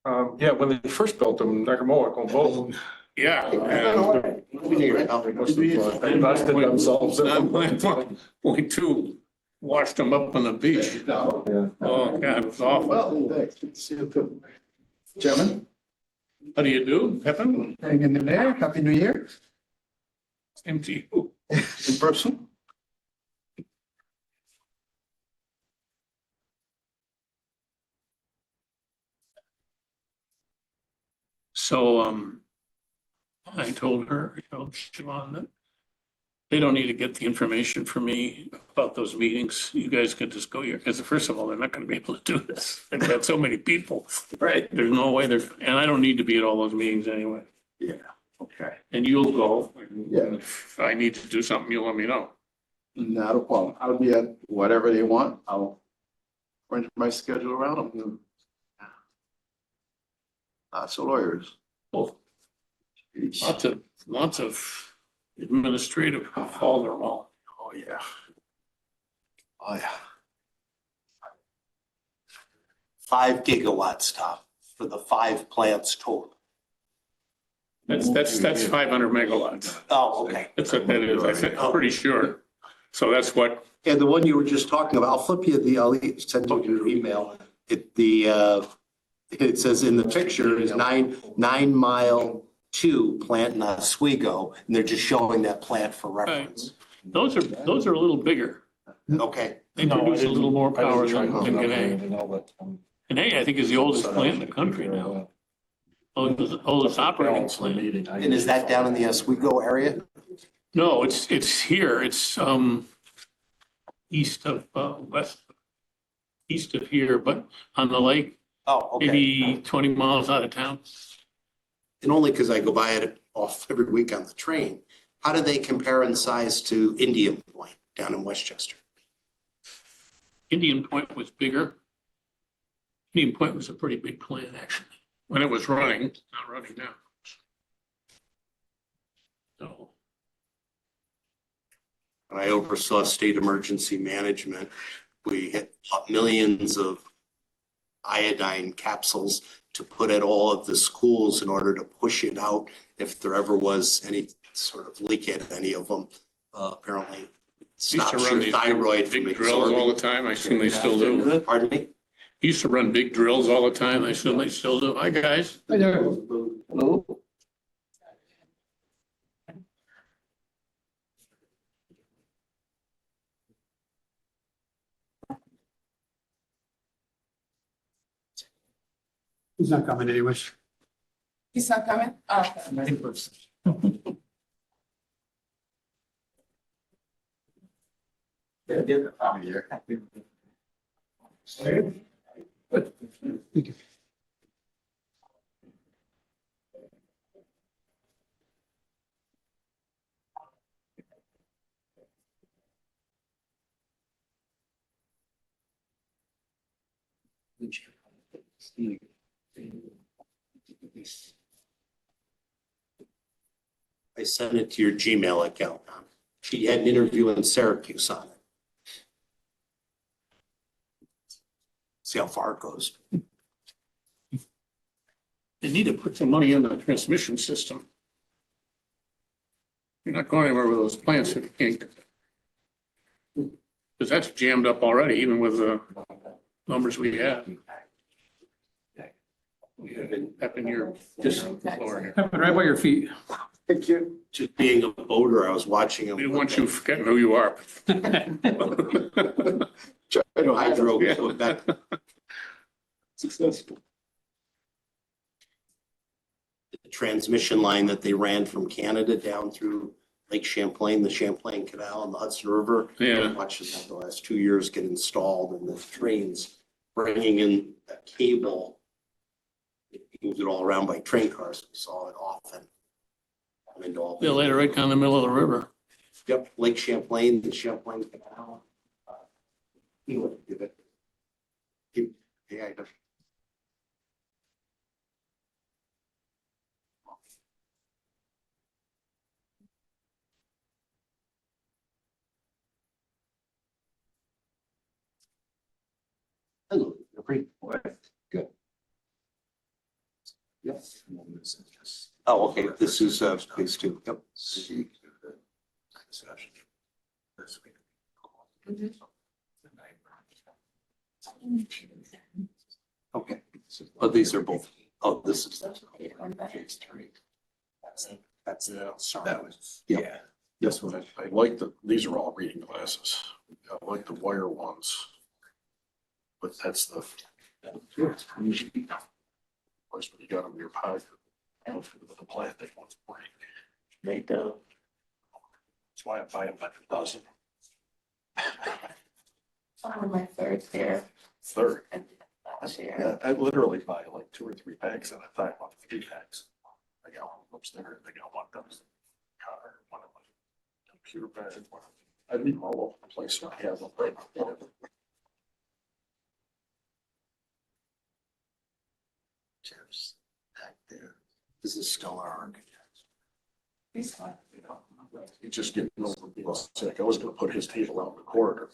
Yeah, when they first built them, Neckamoa on both. Yeah. And They busted themselves. point two, washed them up on the beach. Oh, God, it was awful. Well, thanks. Good to see you too. Gentlemen, How do you do, Pepin? hanging in there. Happy New Year. Same to you. In person. So, I told her, Siobhan, that they don't need to get the information from me about those meetings. You guys can just go here, because first of all, they're not gonna be able to do this. They've got so many people. Right. There's no way and I don't need to be at all those meetings anyway. Yeah. Okay. And you'll go. Yeah. If I need to do something, you'll let me know. Not a problem. I'll be at whatever they want. I'll arrange my schedule around them. Lots of lawyers. Oh, lots of administrative folderol. Oh, yeah. Oh, yeah. 5 gigawatts, Tom, for the 5 plants total. That's 500 megawatts. Oh, okay. That's what that is. I'm pretty sure. So that's what, And the one you were just talking about, I'll flip you I'll send you your email. It says in the picture is 9 Mile 2 plant in Oswego, and they're just showing that plant for reference. those are a little bigger. Okay. They produce a little more power than Gannett. Gannett, I think, is the oldest plant in the country now. Oldest operating plant. And is that down in the Oswego area? No, it's here. It's east of east of here, but on the lake, Oh, okay. maybe 20 miles out of town. And only because I go by it off every week on the train. How do they compare in size to Indian Point down in Westchester? Indian Point was bigger. Indian Point was a pretty big plant, actually, when it was running. It's not running now. So When I oversaw state emergency management, we had millions of iodine capsules to put at all of the schools in order to push it out if there ever was any sort of leak at any of them. Apparently, used to stops run your these thyroid from big drills all the absorbing. time. I assume they still do. Pardon me? Used to run big drills all the time. I assume they still do. Hi, guys. Hi there. Hello. He's not coming anyways. He's not coming? Oh, okay. I sent it to your Gmail account. She had an interview in Syracuse on it. See how far it goes. They need to put some money in the transmission system. You're not going anywhere with those plants if you can't. Because that's jammed up already, even with the numbers we have. We have it up in your floor here. Right by your feet. Thank you. Just being a boater, I was watching him. We don't want you forgetting who you are. Hydro go back. Successful. The transmission line that they ran from Canada down through Lake Champlain, the Champlain Canal and the Hudson River. Yeah. Watched it the last 2 years get installed, and the trains bringing in a cable. It moved it all around by train cars. We saw it often. They laid it right down the middle of the river. Yep, Lake Champlain, the Champlain Canal. He would give it. Yeah, I know. Hello, you're pretty. Good. Yes. Oh, okay, this is, phase two. Yep. Okay, but these are both, oh, this is. Phase three. That's, That was, yeah. Yes, I like these are all reading glasses. I like the wire ones. But that's the. Place when you got them in your pocket. The plastic ones break. They do. That's why I buy them by the dozen. My third pair. Third. And last year. Yeah, I literally buy like 2 or 3 packs at a time, about 3 packs. I got one upstairs, I got one downstairs. Car, one of my computer bag, one. I leave them all over the place, so I have them right. Jeff's back there. This is still our architect. These one. He just getting over being sick. I was gonna put his table out in the corridor.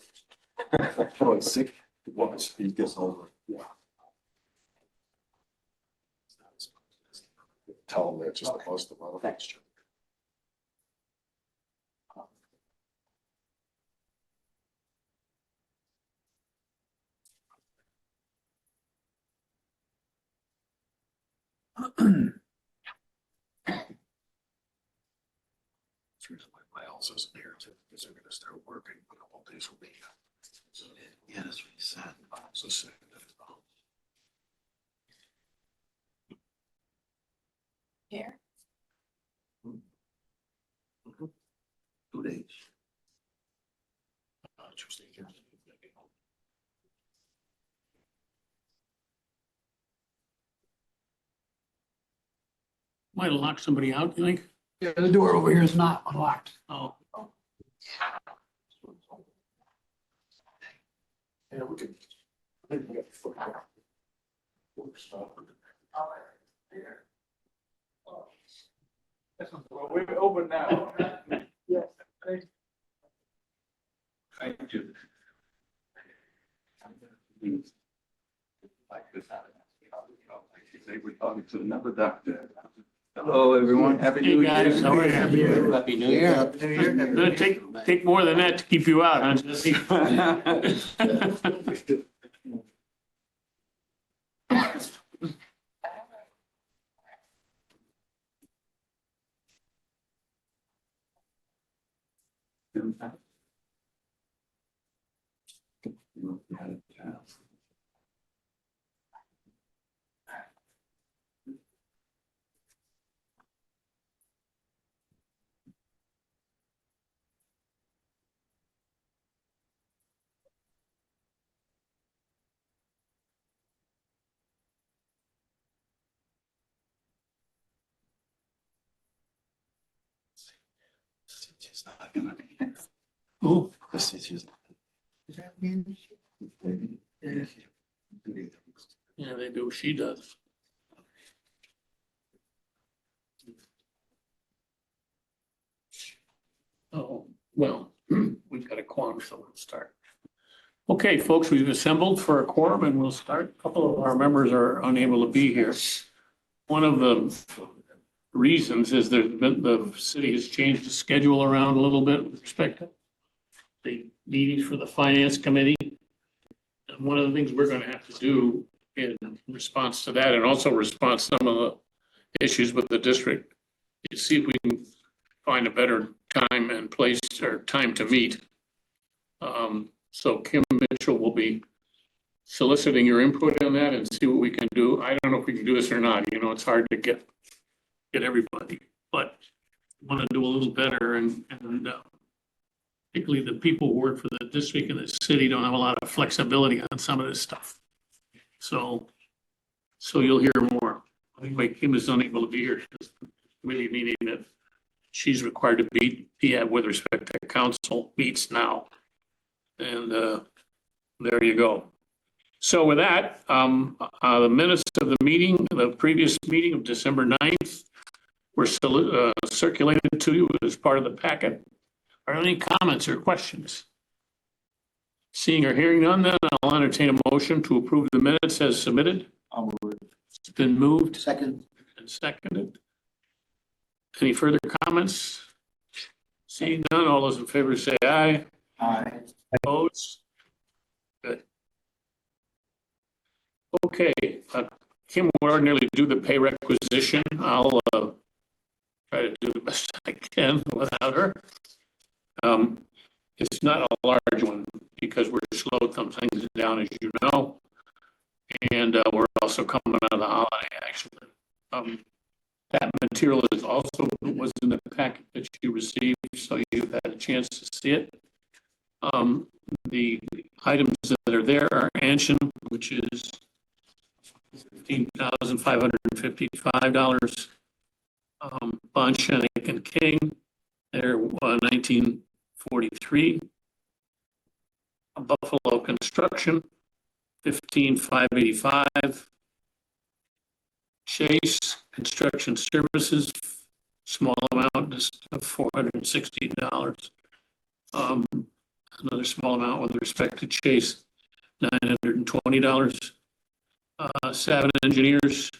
Oh, he's sick. Once he gets over, yeah. Tell him that's just a bust of our fixture. That's the reason why Miles isn't here, because they're gonna start working a couple days a week. Yeah, that's what he said. So sick. Here. 2 days. Tuesday. Might have locked somebody out, you think? Yeah, the door over here is not unlocked. Oh, Yeah, we could. I think we got the foot. Well, we're open now. Yes. Thank you. They were talking to another doctor. Hello, everyone. Happy hey guys, how are you? Happy New Year. It'll take more than that to keep you out, huh, Jesse? It's not gonna be. Ooh, This is just. yeah, they do. She does. Oh, well, we've got a quorum, so we'll start. Okay, folks, we've assembled for a quorum and we'll start. A couple of our members are unable to be here. One of the reasons is the city has changed the schedule around a little bit with respect to the meetings for the finance committee. And one of the things we're gonna have to do in response to that and also response to some of the issues with the district is see if we can find a better time and place or time to meet. So Kim Mitchell will be soliciting your input on that and see what we can do. I don't know if we can do this or not. You know, it's hard to get everybody, but want to do a little better and particularly the people who work for the district and the city don't have a lot of flexibility on some of this stuff. So you'll hear more. Anyway, Kim is unable to be here. She's really meaning that she's required to be with respect to council meets now. And there you go. So with that, the minutes of the meeting, the previous meeting of December 9th were circulated to you as part of the packet. Are there any comments or questions? Seeing or hearing none, then I'll entertain a motion to approve the minutes as submitted. I'll move it. It's been moved Second. and seconded. Any further comments? Seeing none, all those in favor say aye. Aye. Opposed? Good. Okay, Kim will ordinarily do the pay requisition. I'll try to do the best I can without her. It's not a large one because we're slow some things down, as you know. And we're also coming out of the holiday, actually. That material is also was in the packet that you received, so you've had a chance to see it. The items that are there are Anshin, which is $15,555. Bonchenick and King, they're 1943. Buffalo Construction, 15,585. Chase Construction Services, small amount, just $460. Another small amount with respect to Chase, $920. Savin Engineers,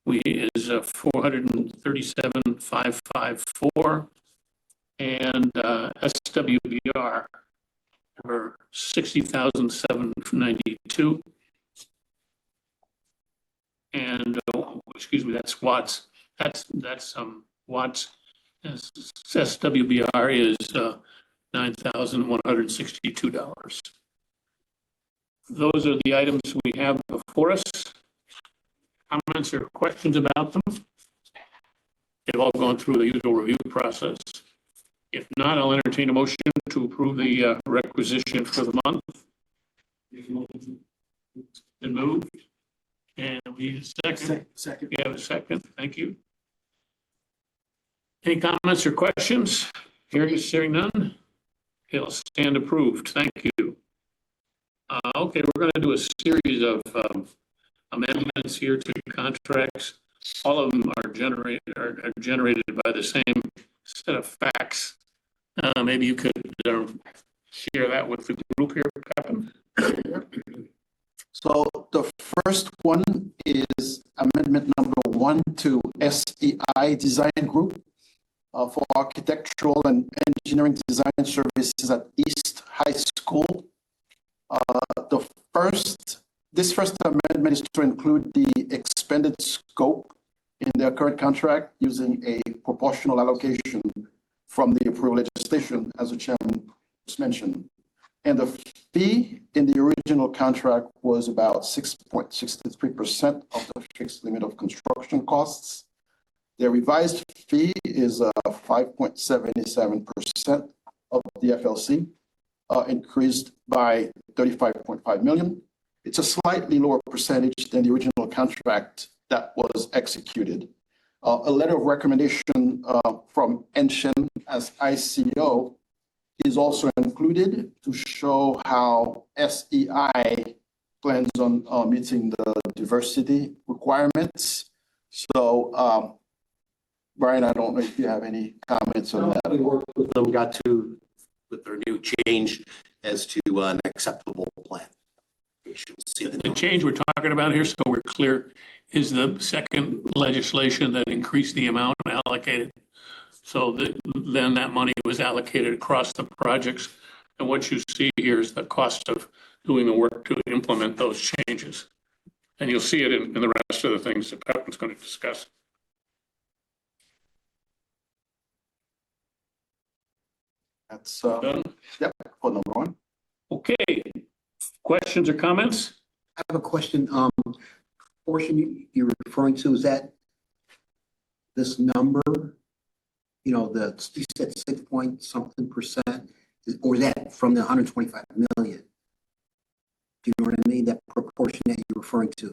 is $437,554. And SWBR for $60,792. And excuse me, that's Watts. That's Watts. SWBR is $9,162. Those are the items we have before us. Comments or questions about them? They've all gone through the usual review process. If not, I'll entertain a motion to approve the requisition for the month. Been moved. And we need a second. Second. We have a second. Thank you. Any comments or questions? Hearing none. Okay, I'll stand approved. Thank you. Okay, we're going to do a series of amendments here to contracts. All of them are generated by the same set of facts. Maybe you could share that with the group here, Captain. So the first one is amendment number 1 to SEI Design Group for architectural and engineering design services at East High School. This first amendment is to include the expanded scope in their current contract using a proportional allocation from the approved legislation, as the chairman just mentioned. And the fee in the original contract was about 6.63% of the fixed limit of construction costs. The revised fee is 5.77% of the FLC, increased by 35.5 million. It's a slightly lower percentage than the original contract that was executed. A letter of recommendation from Enshin as ICO is also included to show how SEI plans on meeting the diversity requirements. So, Brian, I don't know if you have any comments on that. We worked with them, got to with their new change as to an acceptable plan. The change we're talking about here, so we're clear, is the second legislation that increased the amount allocated. So then that money was allocated across the projects. And what you see here is the cost of doing the work to implement those changes. And you'll see it in the rest of the things that Pepin's going to discuss. That's, Done? yep, for number 1. Okay. Questions or comments? I have a question. Portion you're referring to, is that this number, you said 6 point something percent, or is that from the 125 million? Do you know what I mean? That proportion that you're referring to?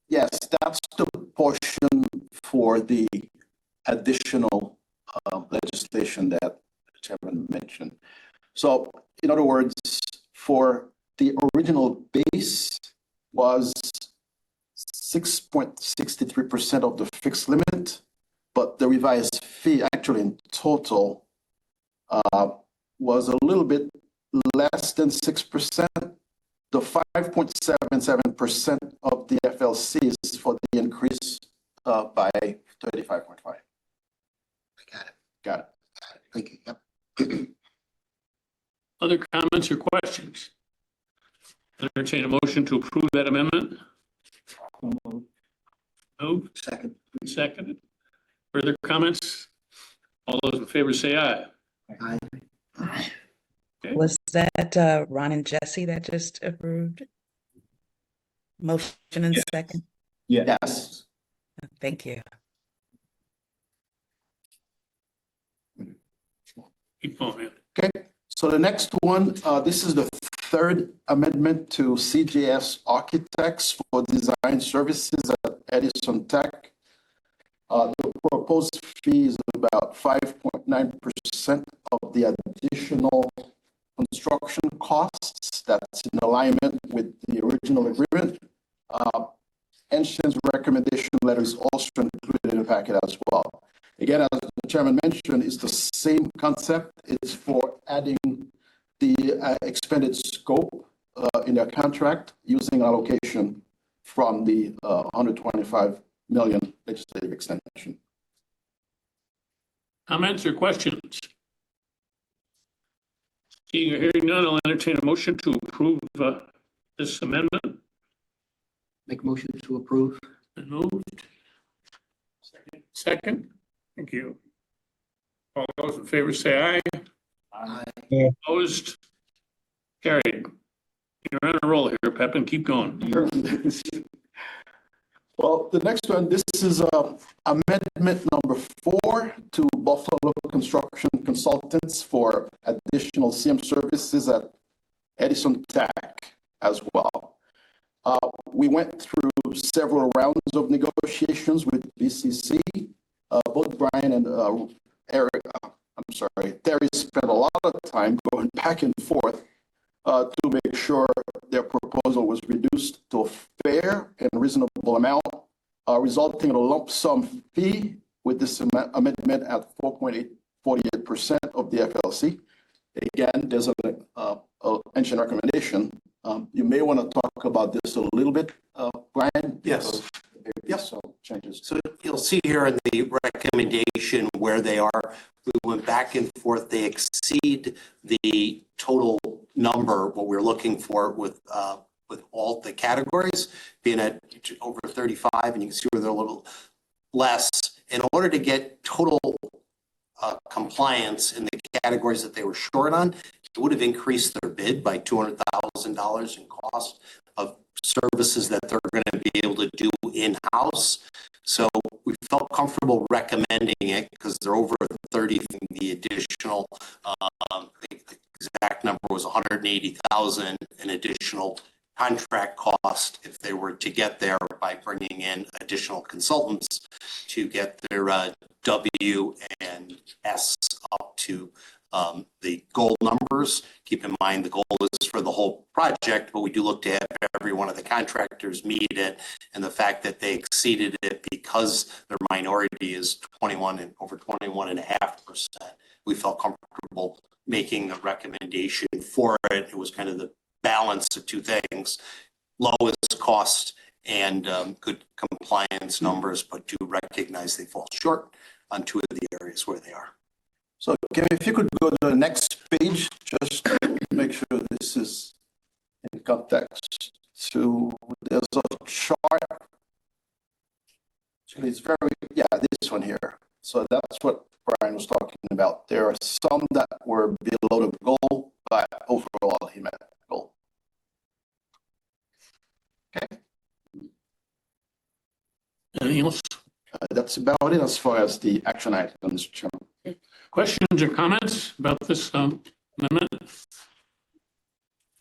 Yes, that's the portion for the additional legislation that the chairman mentioned. So, in other words, for the original base was 6.63% of the fixed limit, but the revised fee actually in total was a little bit less than 6%. The 5.77% of the FLC is for the increase by 35.5. I got it. Got it. Thank you. Yep. Other comments or questions? Entertain a motion to approve that amendment. Moved, Second. seconded. Further comments? All those in favor say aye. Aye. Was that Ron and Jesse that just approved? Motion and second? Yes. Thank you. Keep going, man. Okay, so the next one, this is the third amendment to CJS Architects for Design Services at Edison Tech. The proposed fee is about 5.9% of the additional construction costs. That's in alignment with the original agreement. Anshan's recommendation letter is also included in the packet as well. Again, as the chairman mentioned, it's the same concept. It's for adding the expanded scope in their contract using allocation from the 125 million legislative extension. Comments or questions? Seeing or hearing none, I'll entertain a motion to approve this amendment. Make a motion to approve. Been moved. Second. Thank you. All those in favor say aye. Aye. Opposed? Carried. You're on a roll here, Pepin. Keep going. Well, the next one, this is amendment number 4 to Buffalo Construction Consultants for additional CM services at Edison Tech as well. We went through several rounds of negotiations with BCC. Both Brian and Terry spent a lot of time going back and forth to make sure their proposal was reduced to a fair and reasonable amount, resulting in a lump sum fee with this amendment at 4.48% of the FLC. Again, there's an engine recommendation. You may want to talk about this a little bit, Brian. Yes. Yes. So changes. So you'll see here in the recommendation where they are. We went back and forth. They exceed the total number, what we're looking for with all the categories, being at over 35, and you can see where they're a little less. In order to get total compliance in the categories that they were short on, it would have increased their bid by $200,000 in cost of services that they're going to be able to do in-house. So we felt comfortable recommending it because they're over 30. The additional, the exact number was 180,000 in additional contract cost if they were to get there by bringing in additional consultants to get their W and S up to the goal numbers. Keep in mind the goal is for the whole project, but we do look to have every one of the contractors meet it, and the fact that they exceeded it because their minority is 21 and over 21.5%. We felt comfortable making the recommendation for it. It was kind of the balance of two things: lowest cost and good compliance numbers, but do recognize they fall short on two of the areas where they are. So Kim, if you could go to the next page, just to make sure this is in context. So there's a chart. So it's this one here. So that's what Brian was talking about. There are some that were below the goal, but overall he met the goal. Okay. Anything else? That's about it as far as the action items, Chairman. Questions or comments about this amendment?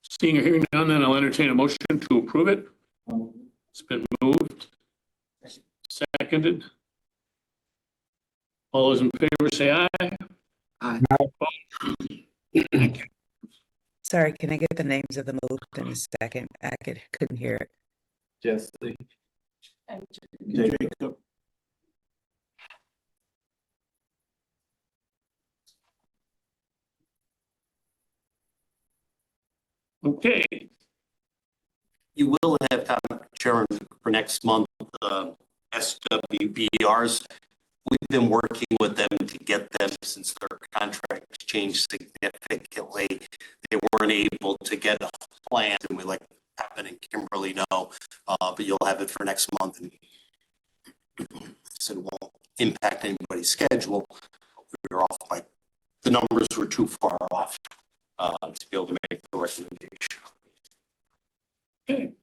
Seeing or hearing none, then I'll entertain a motion to approve it. It's been moved, seconded. All those in favor say aye. Aye. Sorry, can I get the names of the moved in a second? I couldn't hear it. Jesse. And Jacob. Okay, You will have time, Chairman, for next month, SWBRs. We've been working with them to get them, since their contract changed significantly. They weren't able to get a plan, and we let Happen and Kimberly know, but you'll have it for next month. And said it won't impact anybody's schedule. We were off by, the numbers were too far off to be able to make the recommendation. Okay.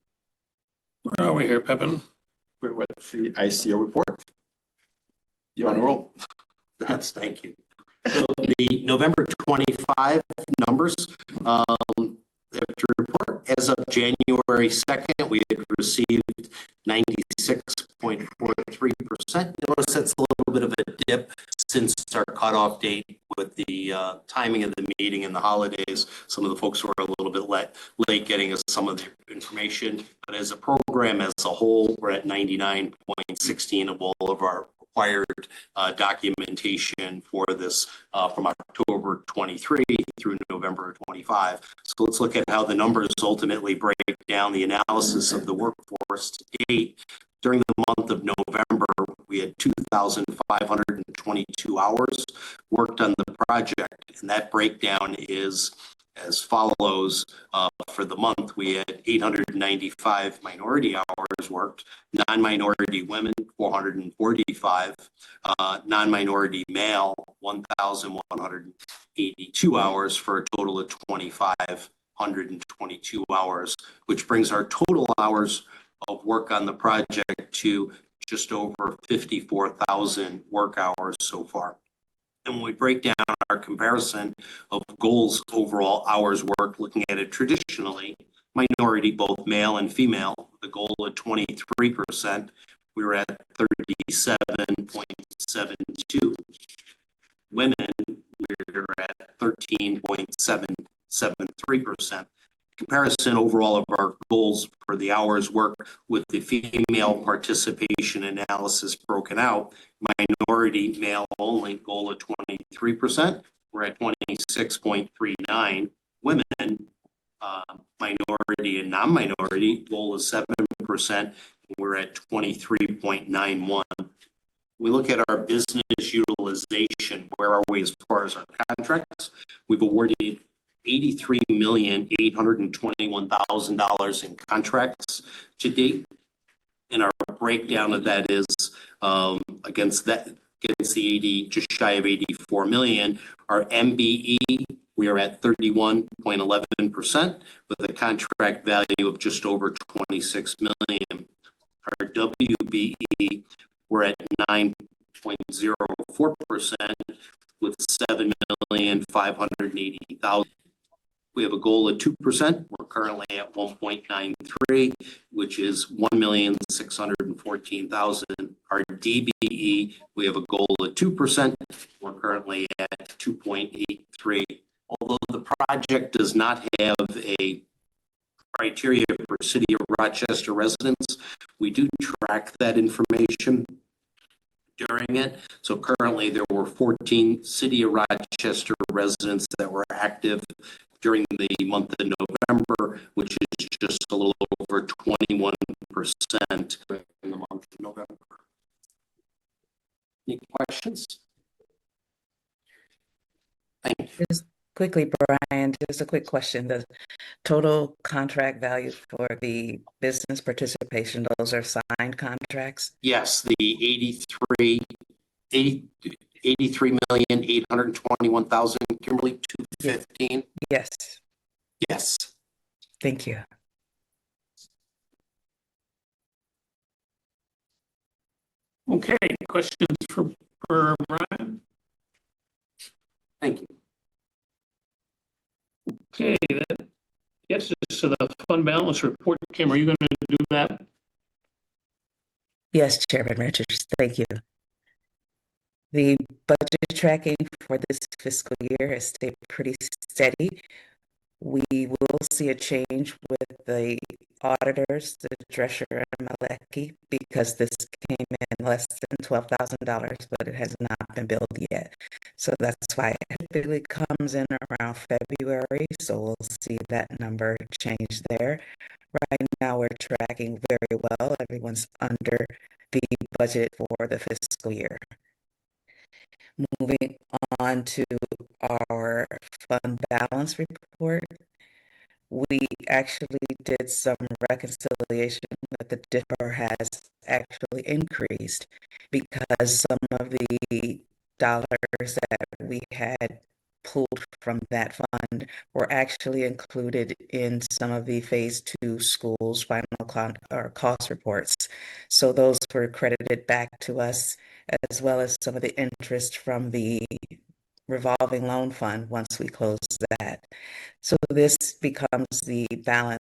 Where are we here, Pepin? We're with the ICO report. You on a roll? Yes, thank you. So the November 25 numbers, to report, as of January 2nd, we had received 96.43%. Notice that's a little bit of a dip since our cutoff date with the timing of the meeting and the holidays. Some of the folks were a little bit late getting us some of the information, but as a program as a whole, we're at 99.16 of all of our required documentation for this from October 23 through November 25. So let's look at how the numbers ultimately break down the analysis of the workforce to date. During the month of November, we had 2,522 hours worked on the project, and that breakdown is as follows. For the month, we had 895 minority hours worked, non-minority women, 445, non-minority male, 1,182 hours, for a total of 2,522 hours, which brings our total hours of work on the project to just over 54,000 work hours so far. And when we break down our comparison of goals overall hours worked, looking at it traditionally, minority, both male and female, the goal of 23%, we were at 37.72. Women, we're at 13.773%. Comparison overall of our goals for the hours worked with the female participation analysis broken out, minority male only goal of 23%. We're at 26.39. Women, minority and non-minority goal is 7%. We're at 23.91. We look at our business utilization. Where are we as far as our contracts? We've awarded $83,821,000 in contracts to date. And our breakdown of that is against the 80, just shy of 84 million. Our MBE, we are at 31.11% with a contract value of just over 26 million. Our WBE, we're at 9.04% with 7,580,000. We have a goal of 2%. We're currently at 1.93, which is 1,614,000. Our DBE, we have a goal of 2%. We're currently at 2.83. Although the project does not have a criteria for City of Rochester residents, we do track that information during it. So currently there were 14 City of Rochester residents that were active during the month of November, which is just a little over 21% in the month of November. Any questions? Thank you. Just quickly, Brian, just a quick question. The total contract value for the business participation, those are signed contracts? Yes, the 83,821,000, Kimberly, 215. Yes, Yes. thank you. Okay, questions for Brian? Thank you. Okay, that gets us to the fund balance report. Kim, are you going to do that? Yes, Chairman Richards, thank you. The budget tracking for this fiscal year has stayed pretty steady. We will see a change with the auditors, the Drescher and Malecki, because this came in less than $12,000, but it has not been billed yet. So that's why it typically comes in around February. So we'll see that number change there. Right now we're tracking very well. Everyone's under the budget for the fiscal year. Moving on to our fund balance report. We actually did some reconciliation that the differ has actually increased because some of the dollars that we had pulled from that fund were actually included in some of the phase two schools final cost reports. So those were credited back to us, as well as some of the interest from the revolving loan fund once we close that. So this becomes the balance,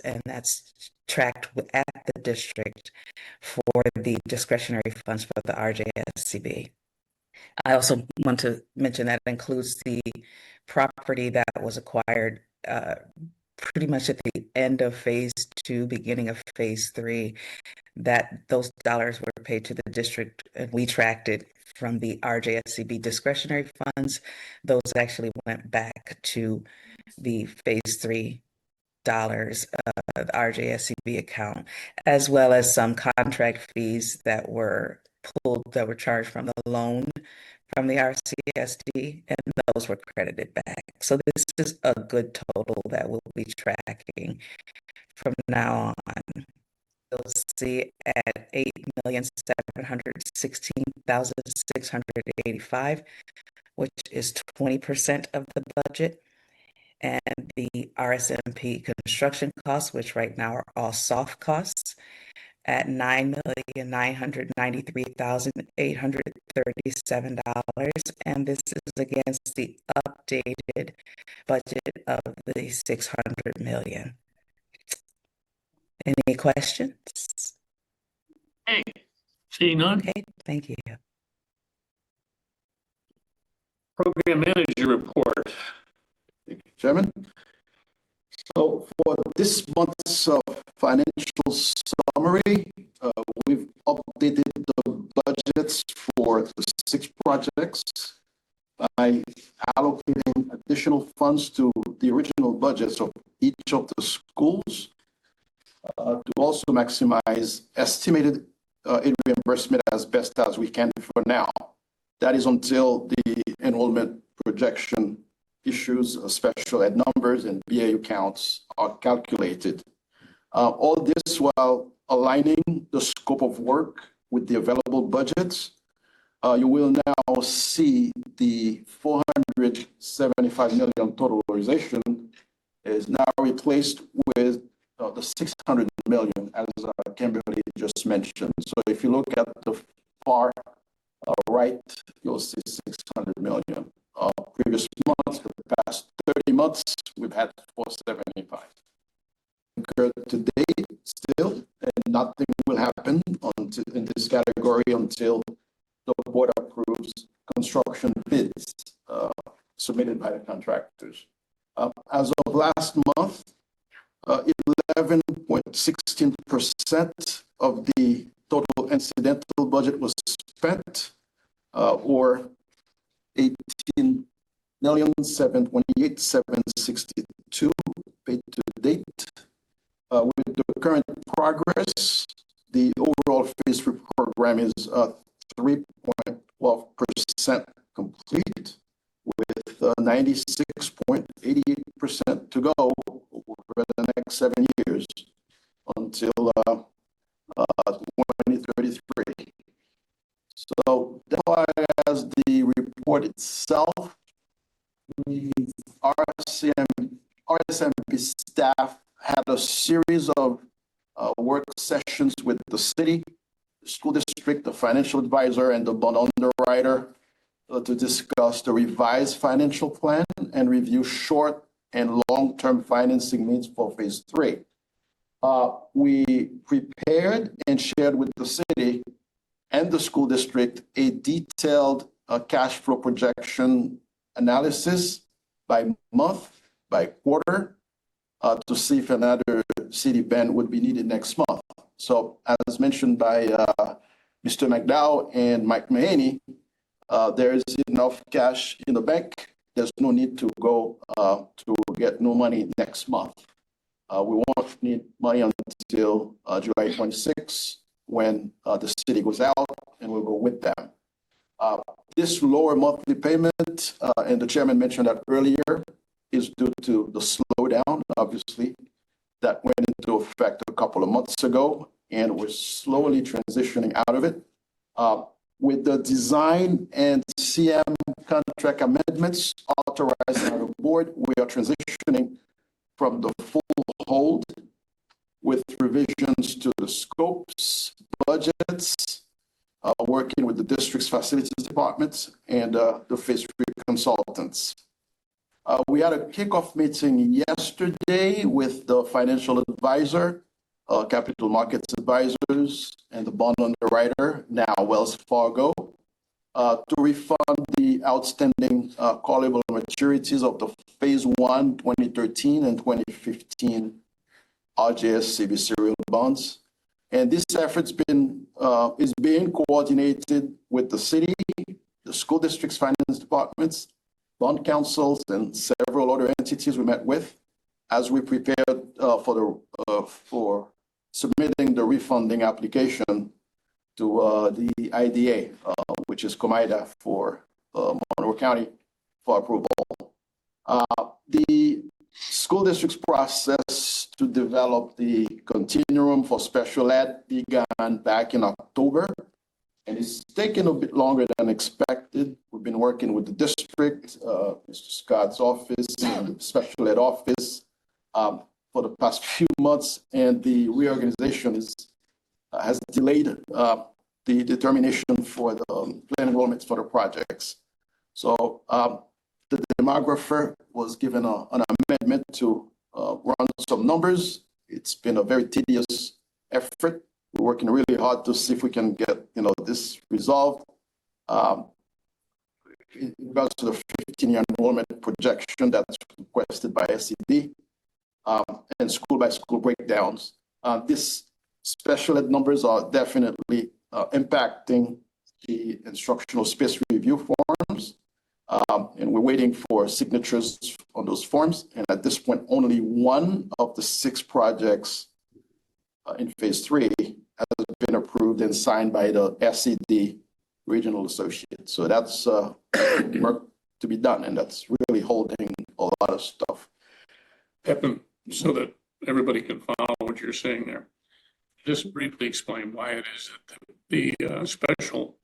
and that's tracked at the district for the discretionary funds for the RJSCB. I also want to mention that includes the property that was acquired pretty much at the end of phase two, beginning of phase three, that those dollars were paid to the district, and we tracked it from the RJSCB discretionary funds. Those actually went back to the phase three dollars, the RJSCB account, as well as some contract fees that were pulled, that were charged from the loan from the RCSD, and those were credited back. So this is a good total that we'll be tracking from now on. You'll see at 8,716,685, which is 20% of the budget. And the RSMP construction costs, which right now are all soft costs, at $9,993,837. And this is against the updated budget of the 600 million. Any questions? Hey, seeing none, Okay, thank you. program manager report. Thank you, Chairman. So for this month's financial summary, we've updated the budgets for the 6 projects by allocating additional funds to the original budgets of each of the schools to also maximize estimated aid reimbursement as best as we can for now. That is until the enrollment projection issues, special ed numbers, and BAU counts are calculated. All this while aligning the scope of work with the available budgets. You will now see the $475 million total authorization is now replaced with the $600 million, as Kimberly just mentioned. So if you look at the far right, you'll see $600 million. Previous months, the past 30 months, we've had $475. Incurred to date still, and nothing will happen in this category until the board approves construction bids submitted by the contractors. As of last month, 11.16% of the total incidental budget was spent, or 18,728,762 paid to date. With the current progress, the overall phase 3 program is 3.12% complete, with 96.88% to go over the next 7 years until 2033. So as far as the report itself, the RSMP staff had a series of work sessions with the city, the school district, the financial advisor, and the bond underwriter to discuss the revised financial plan and review short and long-term financing needs for phase 3. We prepared and shared with the city and the school district a detailed cash flow projection analysis by month, by quarter, to see if another city band would be needed next month. So as mentioned by Mr. McDowell and Mike Mahaney, there is enough cash in the bank. There's no need to go to get no money next month. We won't need money until July 26, when the city goes out, and we'll go with them. This lower monthly payment, and the chairman mentioned that earlier, is due to the slowdown, obviously, that went into effect a couple of months ago, and we're slowly transitioning out of it. With the design and CM contract amendments authorized by the board, we are transitioning from the full hold with revisions to the scopes, budgets, working with the district's facilities departments and the phase 3 consultants. We had a kickoff meeting yesterday with the financial advisor, capital markets advisors, and the bond underwriter, now Wells Fargo, to refund the outstanding callable maturities of the phase 1, 2013 and 2015 RJSCB serial bonds. And this effort's is being coordinated with the city, the school district's finance departments, bond councils, and several other entities we met with as we prepared for submitting the refunding application to the IDA, which is COMIDA for Monroe County for approval. The school district's process to develop the continuum for special ed began back in October, and it's taken a bit longer than expected. We've been working with the district, Mr. Scott's office, and the special ed office for the past few months, and the reorganization has delayed the determination for the plan enrollments for the projects. So the demographer was given an amendment to run some numbers. It's been a very tedious effort. We're working really hard to see if we can get this resolved. In regards to the 15-year enrollment projection that's requested by SED, and school-by-school breakdowns, these special ed numbers are definitely impacting the instructional space review forms, and we're waiting for signatures on those forms. And at this point, only one of the 6 projects in phase 3 has been approved and signed by the SED regional associate. So that's work to be done, and that's really holding a lot of stuff. Pepin, so that everybody can follow what you're saying there, just briefly explain why it is that the special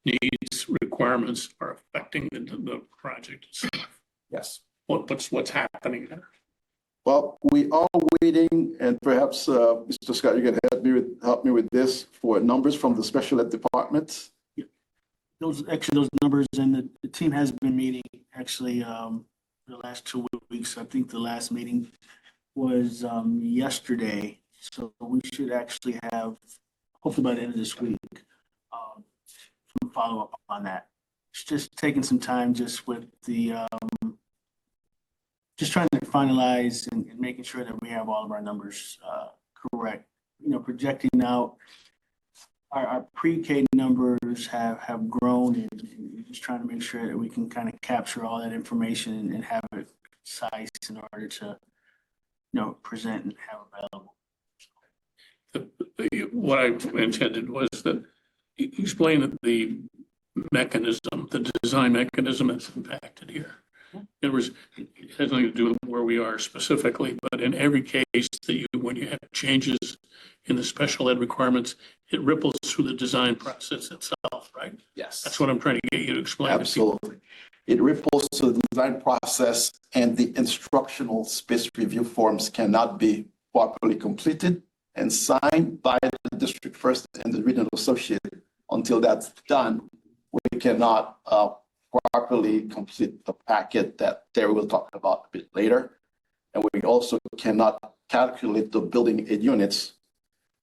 needs requirements are affecting the project itself. Yes. What's happening there? Well, we are waiting, and perhaps Mr. Scott, you can help me with this, for numbers from the special ed department. Those numbers, and the team has been meeting actually the last 2 weeks. I think the last meeting was yesterday, so we should actually have, hopefully by the end of this week, some follow up on that. It's just taking some time, just with the just trying to finalize and making sure that we have all of our numbers correct. Projecting out our pre-K numbers have grown, and just trying to make sure that we can kind of capture all that information and have it sized in order to present and have available. What I intended was that you explain that the design mechanism that's impacted here. In other words, it has nothing to do with where we are specifically, but in every case that when you have changes in the special ed requirements, it ripples through the design process itself, right? Yes. That's what I'm trying to get you to explain. Absolutely. It ripples to the design process, and the instructional space review forms cannot be properly completed and signed by the district first and the regional associate. Until that's done, we cannot properly complete the packet that Terry will talk about a bit later. And we also cannot calculate the building aid units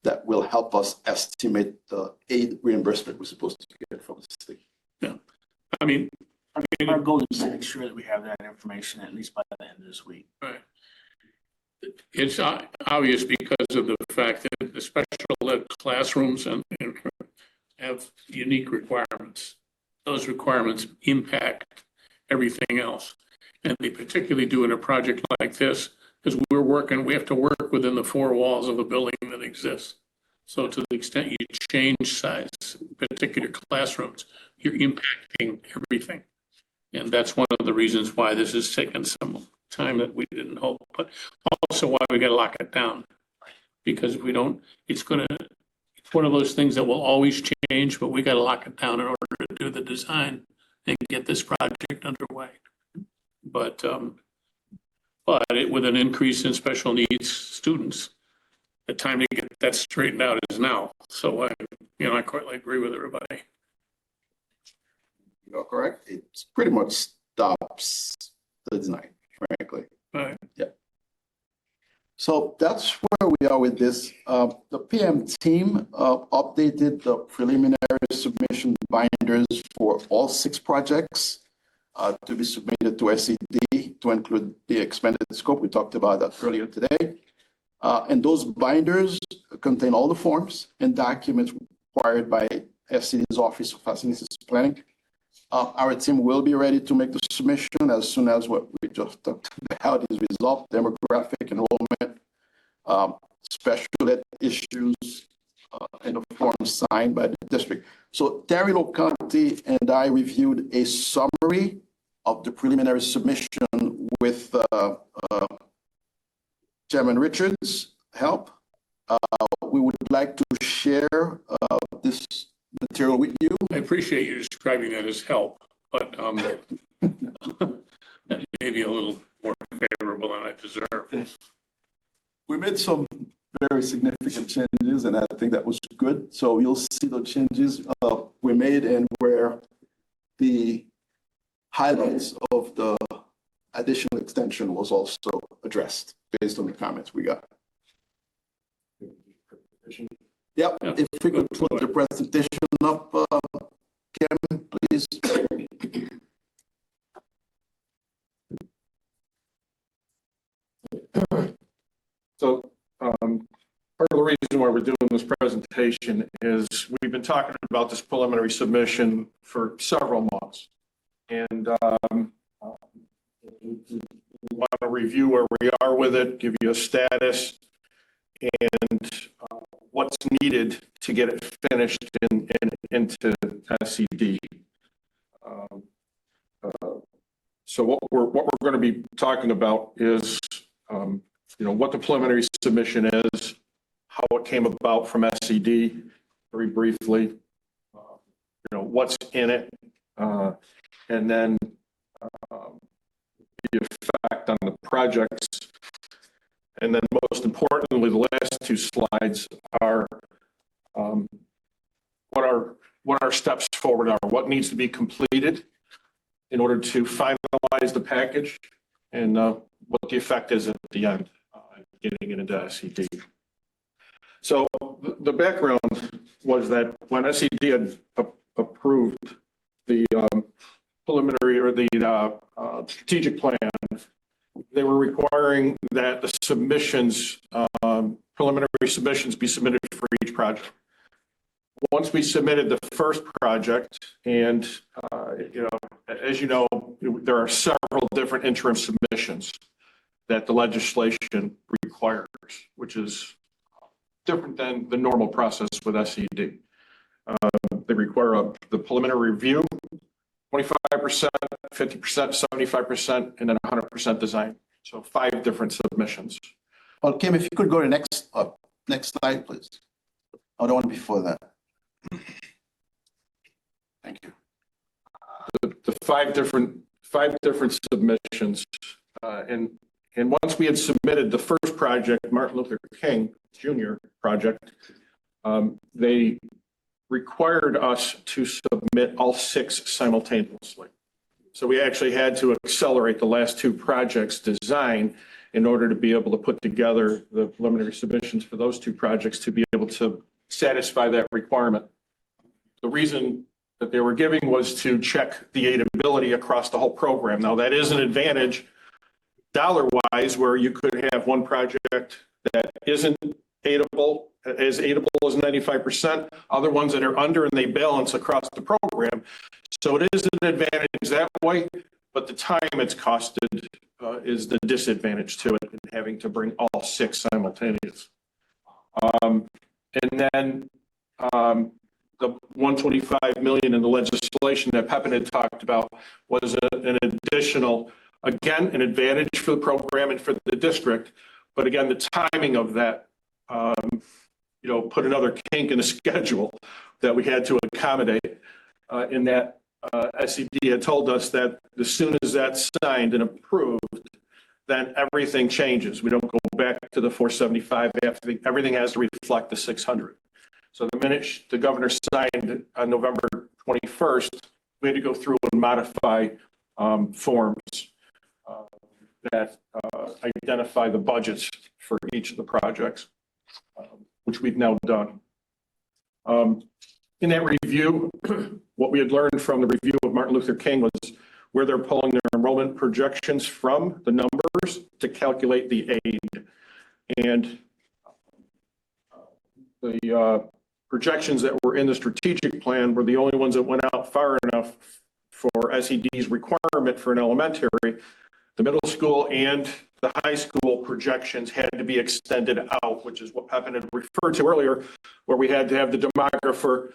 that will help us estimate the aid reimbursement we're supposed to get from the state. Yeah. I mean, Our goal is to make sure that we have that information at least by the end of this week. right. It's obvious because of the fact that the special ed classrooms and have unique requirements. Those requirements impact everything else. And they particularly do in a project like this, because we have to work within the 4 walls of a building that exists. So to the extent you change size, particular classrooms, you're impacting everything. And that's one of the reasons why this has taken some time that we didn't hope, but also why we got to lock it down. Because if we don't, it's one of those things that will always change, but we got to lock it down in order to do the design and get this project underway. But with an increase in special needs students, the time to get that straightened out is now. So I quite agree with everybody. You're correct. It pretty much stops the design, frankly. Right. Yeah. So that's where we are with this. The PM team updated the preliminary submission binders for all 6 projects to be submitted to SED to include the expanded scope. We talked about that earlier today. And those binders contain all the forms and documents required by SED's Office of Facilities Planning. Our team will be ready to make the submission as soon as what we just talked about is resolved: demographic, enrollment, special ed issues, and the forms signed by the district. So Terry Locanti and I reviewed a summary of the preliminary submission with Chairman Richards' help. We would like to share this material with you. I appreciate you describing that as help, but that may be a little more favorable than I deserve. We made some very significant changes, and I think that was good. So you'll see the changes we made and where the highlights of the additional extension was also addressed based on the comments we got. Yep, Yeah. if we could put the presentation up, Kevin, please. So part of the reason why we're doing this presentation is we've been talking about this preliminary submission for several months. And we want to review where we are with it, give you a status, and what's needed to get it finished into SED. So what we're going to be talking about is what the preliminary submission is, how it came about from SED, very briefly, what's in it, and then the effect on the projects. And then most importantly, the last 2 slides are what our steps forward are, what needs to be completed in order to finalize the package, and what the effect is at the end, getting it into SED. So the background was that when SED had approved the preliminary or the strategic plan, they were requiring that the submissions, preliminary submissions, be submitted for each project. Once we submitted the first project, and as you know, there are several different interim submissions that the legislation requires, which is different than the normal process with SED. They require the preliminary review, 25%, 50%, 75%, and then 100% design. So 5 different submissions. Well, Kim, if you could go to next slide, please. Oh, the one before that. Thank you. The 5 different submissions, and once we had submitted the first project, Martin Luther King Jr. project, they required us to submit all 6 simultaneously. So we actually had to accelerate the last 2 projects' design in order to be able to put together the preliminary submissions for those 2 projects to be able to satisfy that requirement. The reason that they were giving was to check the aidability across the whole program. Now, that is an advantage dollar-wise, where you could have one project that isn't aidable as 95%, other ones that are under, and they balance across the program. So it is an advantage that way, but the time it's costed is the disadvantage to it, and having to bring all 6 simultaneous. And then the 125 million in the legislation that Pepin had talked about was an additional, again, an advantage for the program and for the district. But again, the timing of that, put another kink in the schedule that we had to accommodate in that SCD had told us that as soon as that's signed and approved, then everything changes. We don't go back to the 475. Everything has to reflect the 600. So the minute the governor signed on November 21st, we had to go through and modify forms that identify the budgets for each of the projects, which we've now done. In that review, what we had learned from the review of Martin Luther King was where they're pulling their enrollment projections from, the numbers, to calculate the aid. And the projections that were in the strategic plan were the only ones that went out far enough for SED's requirement for an elementary. The middle school and the high school projections had to be extended out, which is what Pepin had referred to earlier, where we had to have the demographer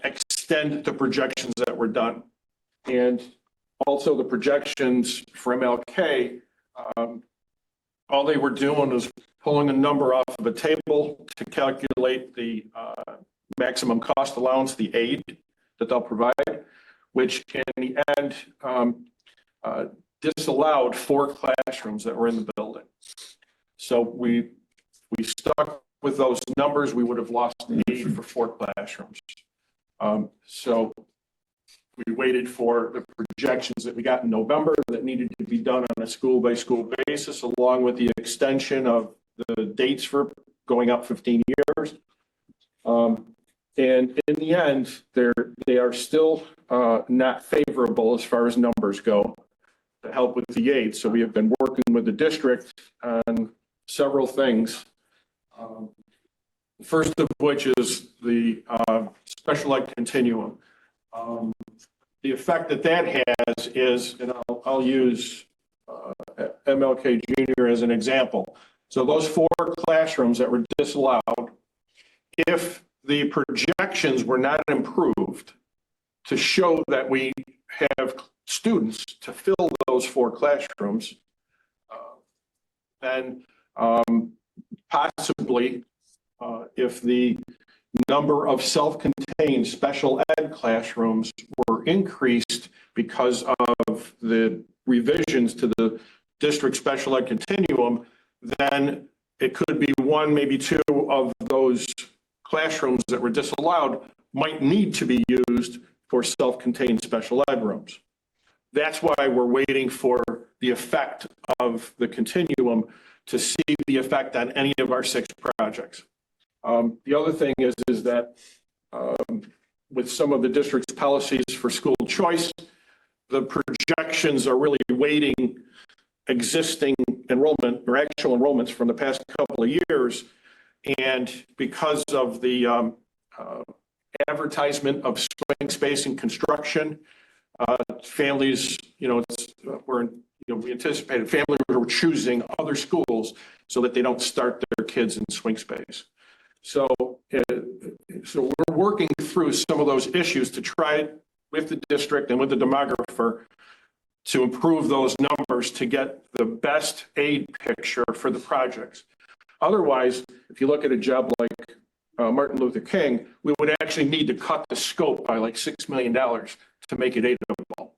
extend the projections that were done. And also the projections for MLK, all they were doing was pulling a number off of a table to calculate the maximum cost allowance, the aid that they'll provide, which in the end disallowed 4 classrooms that were in the building. So we stuck with those numbers. We would have lost the aid for 4 classrooms. So we waited for the projections that we got in November that needed to be done on a school-by-school basis, along with the extension of the dates for going up 15 years. And in the end, they are still not favorable as far as numbers go to help with the aid. So we have been working with the district on several things. The first of which is the special ed continuum. The effect that has is, and I'll use MLK Junior as an example. So those 4 classrooms that were disallowed, if the projections were not improved to show that we have students to fill those 4 classrooms, then possibly if the number of self-contained special ed classrooms were increased because of the revisions to the district special ed continuum, then it could be 1, maybe 2 of those classrooms that were disallowed might need to be used for self-contained special ed rooms. That's why we're waiting for the effect of the continuum to see the effect on any of our 6 projects. The other thing is that with some of the district's policies for school choice, the projections are really weighting existing enrollment or actual enrollments from the past couple of years. And because of the advertisement of swing space and construction, families, we anticipated families were choosing other schools so that they don't start their kids in swing space. So we're working through some of those issues to try with the district and with the demographer to improve those numbers to get the best aid picture for the projects. Otherwise, if you look at a job like Martin Luther King, we would actually need to cut the scope by like $6 million to make it aidable.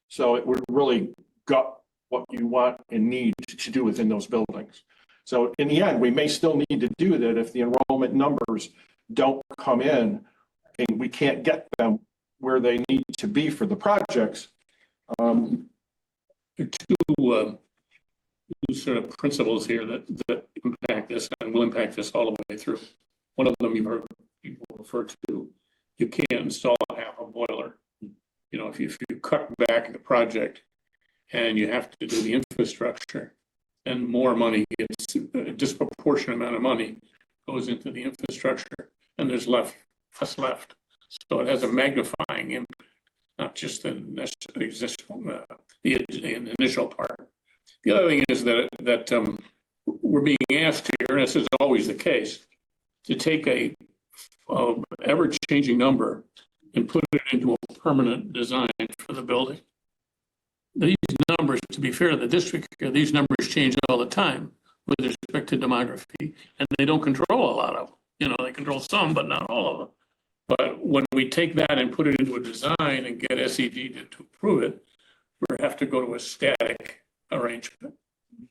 So it would really gut what you want and need to do within those buildings. So in the end, we may still need to do that if the enrollment numbers don't come in and we can't get them where they need to be for the projects. Two sort of principles here that impact this and will impact this all the way through. One of them you've heard people refer to, you can't install half a boiler. If you cut back the project and you have to do the infrastructure, and more money gets, a disproportionate amount of money goes into the infrastructure, and there's less left. So it has a magnifying impact, not just the initial part. The other thing is that we're being asked here, and this is always the case, to take a ever-changing number and put it into a permanent design for the building. These numbers, to be fair to the district, these numbers change all the time with respect to demography, and they don't control a lot of them. You know, they control some, but not all of them. But when we take that and put it into a design and get SED to approve it, we have to go to a static arrangement.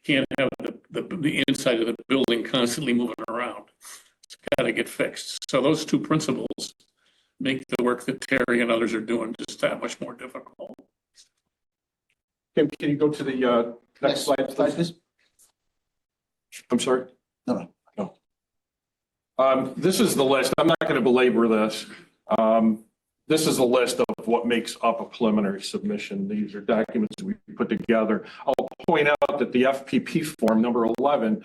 Can't have the inside of the building constantly moving around. It's got to get fixed. So those two principles make the work that Terry and others are doing just that much more difficult. Kim, can you go to the next slide, please? I'm sorry? No. This is the list. I'm not going to belabor this. This is a list of what makes up a preliminary submission. These are documents we put together. I'll point out that the FPP form, number 11,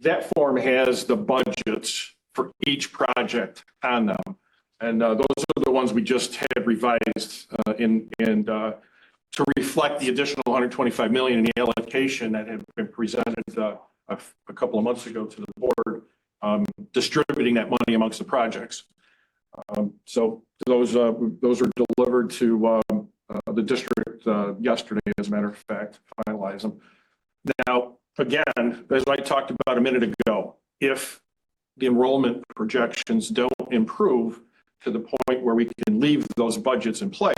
that form has the budgets for each project on them. And those are the ones we just had revised to reflect the additional 125 million in the allocation that had been presented a couple of months ago to the board, distributing that money amongst the projects. So those were delivered to the district yesterday, as a matter of fact, finalize them. Now, again, as I talked about a minute ago, if the enrollment projections don't improve to the point where we can leave those budgets in place,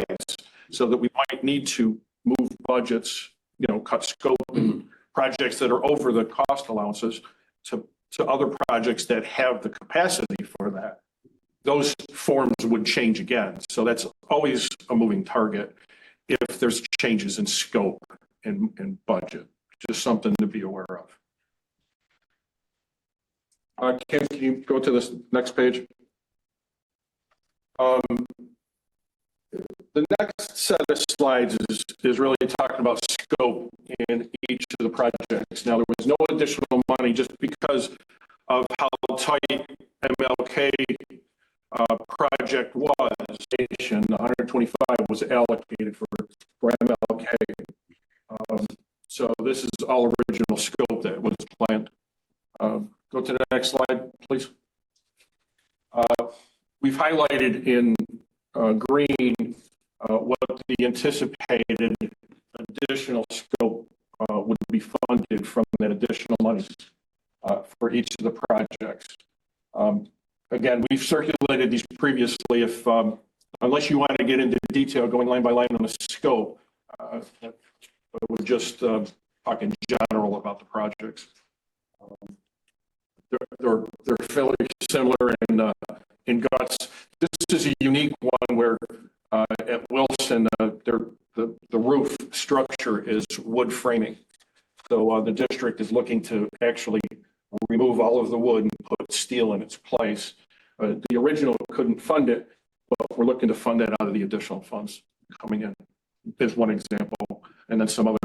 so that we might need to move budgets, cut scope and projects that are over the cost allowances to other projects that have the capacity for that, those forms would change again. So that's always a moving target if there's changes in scope and budget, just something to be aware of. Kim, can you go to this next page? The next set of slides is really talking about scope in each of the projects. Now, there was no additional money just because of how tight MLK project was. 125 was allocated for MLK. So this is all original scope that was planned. Go to the next slide, please. We've highlighted in green what the anticipated additional scope would be funded from that additional money for each of the projects. Again, we've circulated these previously. If unless you want to get into detail going line by line on the scope, I would just talk in general about the projects. They're fairly similar in guts. This is a unique one where at Wilson, the roof structure is wood framing. So the district is looking to actually remove all of the wood and put steel in its place. The original couldn't fund it, but we're looking to fund that out of the additional funds coming in. Is one example, and then some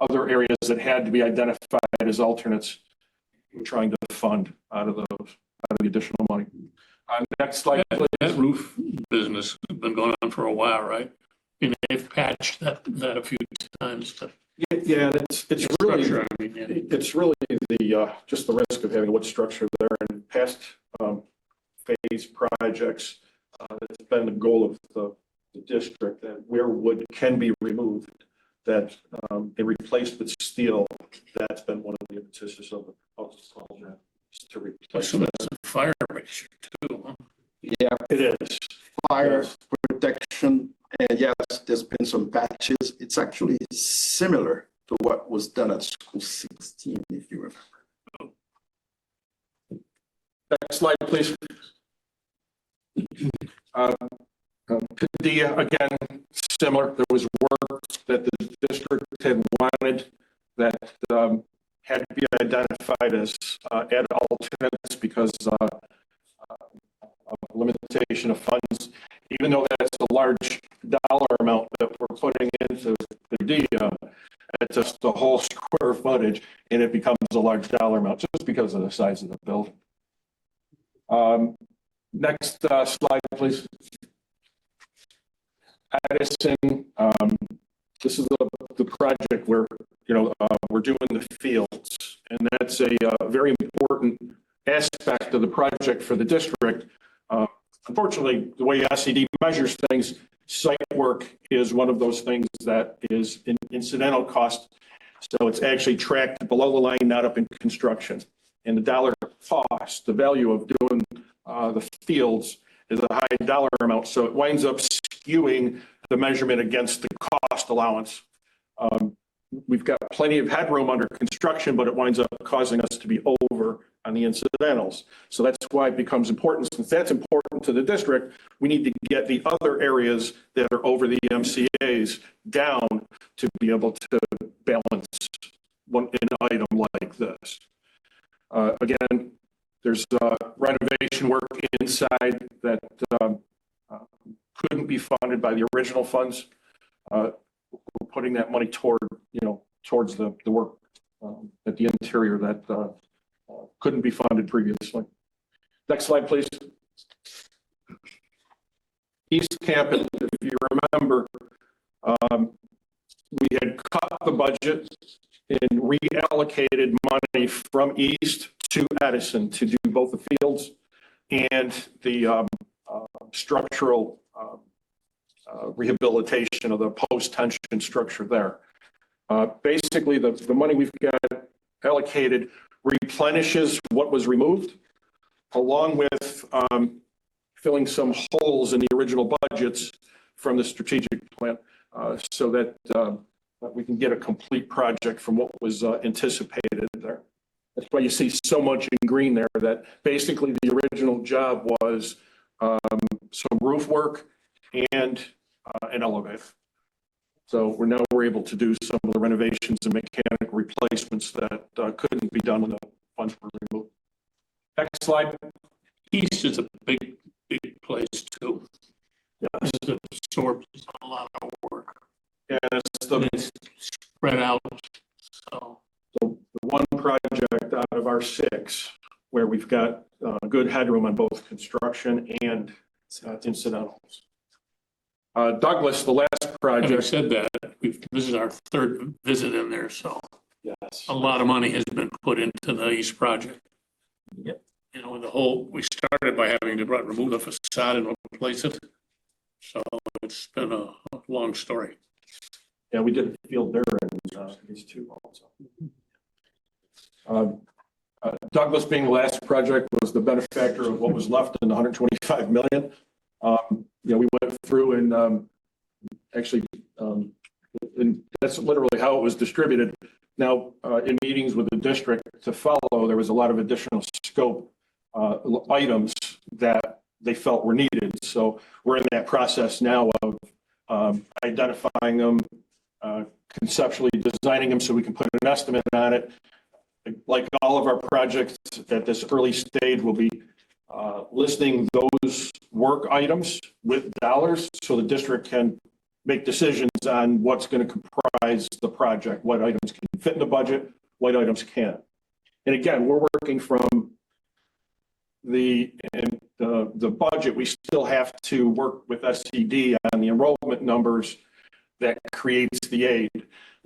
other areas that had to be identified as alternates. We're trying to fund out of the additional money. Next slide, please. That roof business has been going on for a while, right? And they've patched that a few times. But yeah, it's really structure, I mean, yeah. It's really just the risk of having wood structure there. In past phase projects, it's been the goal of the district that where wood can be removed, that they replaced with steel. That's been one of the impetuses of the proposal, to replace. So that's a fire issue too, huh? Yeah, It is. fire protection, and yes, there's been some patches. It's actually similar to what was done at School 16, if you remember. Next slide, please. Padilla, again, similar. There was work that the district had wanted that had to be identified as add alternates because of limitation of funds. Even though that's a large dollar amount that we're putting into Padilla, it's just the whole square footage, and it becomes a large dollar amount just because of the size of the building. Next slide, please. Addison, this is the project where, we're doing the fields, and that's a very important aspect of the project for the district. Unfortunately, the way SED measures things, site work is one of those things that is an incidental cost. So it's actually tracked below the line, not up in construction. And the dollar cost, the value of doing the fields is a high dollar amount. So it winds up skewing the measurement against the cost allowance. We've got plenty of headroom under construction, but it winds up causing us to be over on the incidentals. So that's why it becomes important. Since that's important to the district, we need to get the other areas that are over the MCAs down to be able to balance an item like this. Again, there's renovation work inside that couldn't be funded by the original funds. We're putting that money towards the work at the interior that couldn't be funded previously. Next slide, please. East Campus, if you remember, we had cut the budget and reallocated money from East to Edison to do both the fields and the structural rehabilitation of the post-tension structure there. Basically, the money we've got allocated replenishes what was removed, along with filling some holes in the original budgets from the strategic plan, so that we can get a complete project from what was anticipated there. That's why you see so much in green there, that basically the original job was some roof work and an elevator. So we're able to do some of the renovations and mechanical replacements that couldn't be done when the funds were removed. Next slide. East is a big place too. Yeah. It absorbs a lot of work. And it's spread out. So the one project out of our 6 where we've got good headroom on both construction and incidentals. Douglas, the last project. having said that, this is our 3rd visit in there, so Yes. a lot of money has been put into the East project. Yep. You know, we started by having to remove the facade and replace it. So it's been a long story. Yeah, we did a field there in these 2 also. Douglas being the last project was the benefactor of what was left in the 125 million. We went through and actually, and that's literally how it was distributed. Now, in meetings with the district to follow, there was a lot of additional scope items that they felt were needed. So we're in that process now of identifying them, conceptually designing them so we can put an estimate on it. Like all of our projects at this early stage, we'll be listing those work items with dollars so the district can make decisions on what's going to comprise the project, what items can fit in the budget, what items can't. And again, we're working from the budget. We still have to work with SCD on the enrollment numbers that creates the aid.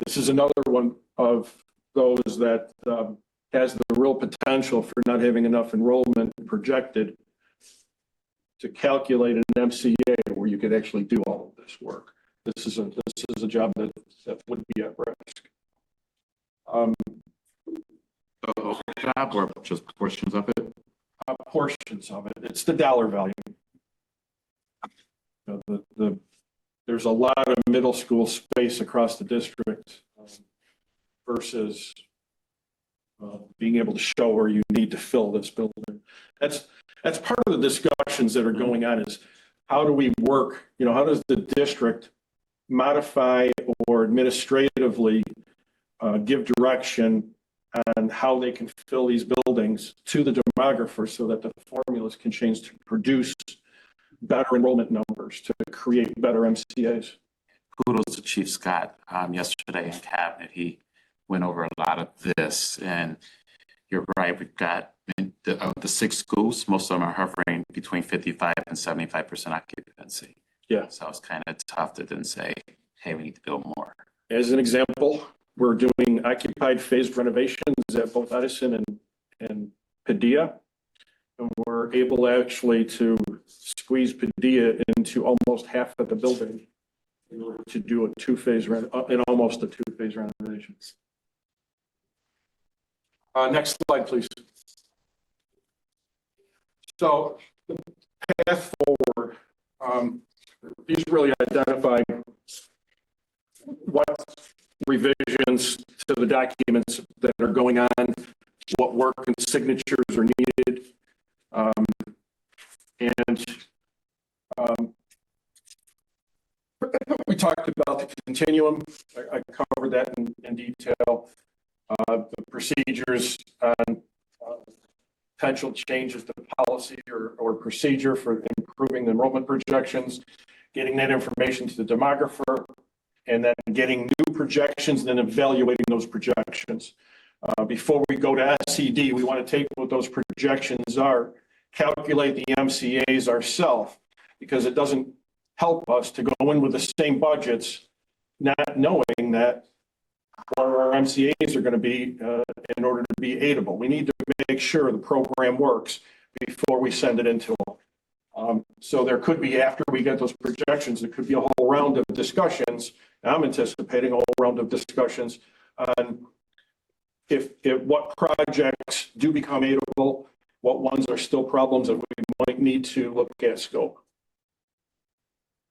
This is another one of those that has the real potential for not having enough enrollment projected to calculate an MCA where you could actually do all of this work. This is a job that would be at risk. The whole job or just portions of it? Portions of it. It's the dollar value. There's a lot of middle school space across the district versus being able to show where you need to fill this building. That's part of the discussions that are going on is how do we work, how does the district modify or administratively give direction on how they can fill these buildings to the demographer so that the formulas can change to produce better enrollment numbers, to create better MCAs. Kudos to Chief Scott. Yesterday in cabinet, he went over a lot of this, and you're right. We've got the 6 schools. Most of them are hovering between 55 and 75% occupancy. Yeah. So it's kind of tough to then say, hey, we need to build more. As an example, we're doing occupied phased renovations at both Edison and Padilla. And we're able actually to squeeze Padilla into almost half of the building in order to do a two-phase almost a two-phase renovation. Next slide, please. So the path forward, these really identify what revisions to the documents that are going on, what work and signatures are needed. We talked about the continuum. I covered that in detail. The procedures on potential changes to policy or procedure for improving the enrollment projections, getting that information to the demographer, and then getting new projections, then evaluating those projections. Before we go to SED, we want to take what those projections are, calculate the MCAs ourselves, because it doesn't help us to go in with the same budgets, not knowing that what our MCAs are going to be in order to be aidable. We need to make sure the program works before we send it into them. So there could be, after we get those projections, there could be a whole round of discussions. I'm anticipating a whole round of discussions on if what projects do become aidable, what ones are still problems that we might need to look at scope.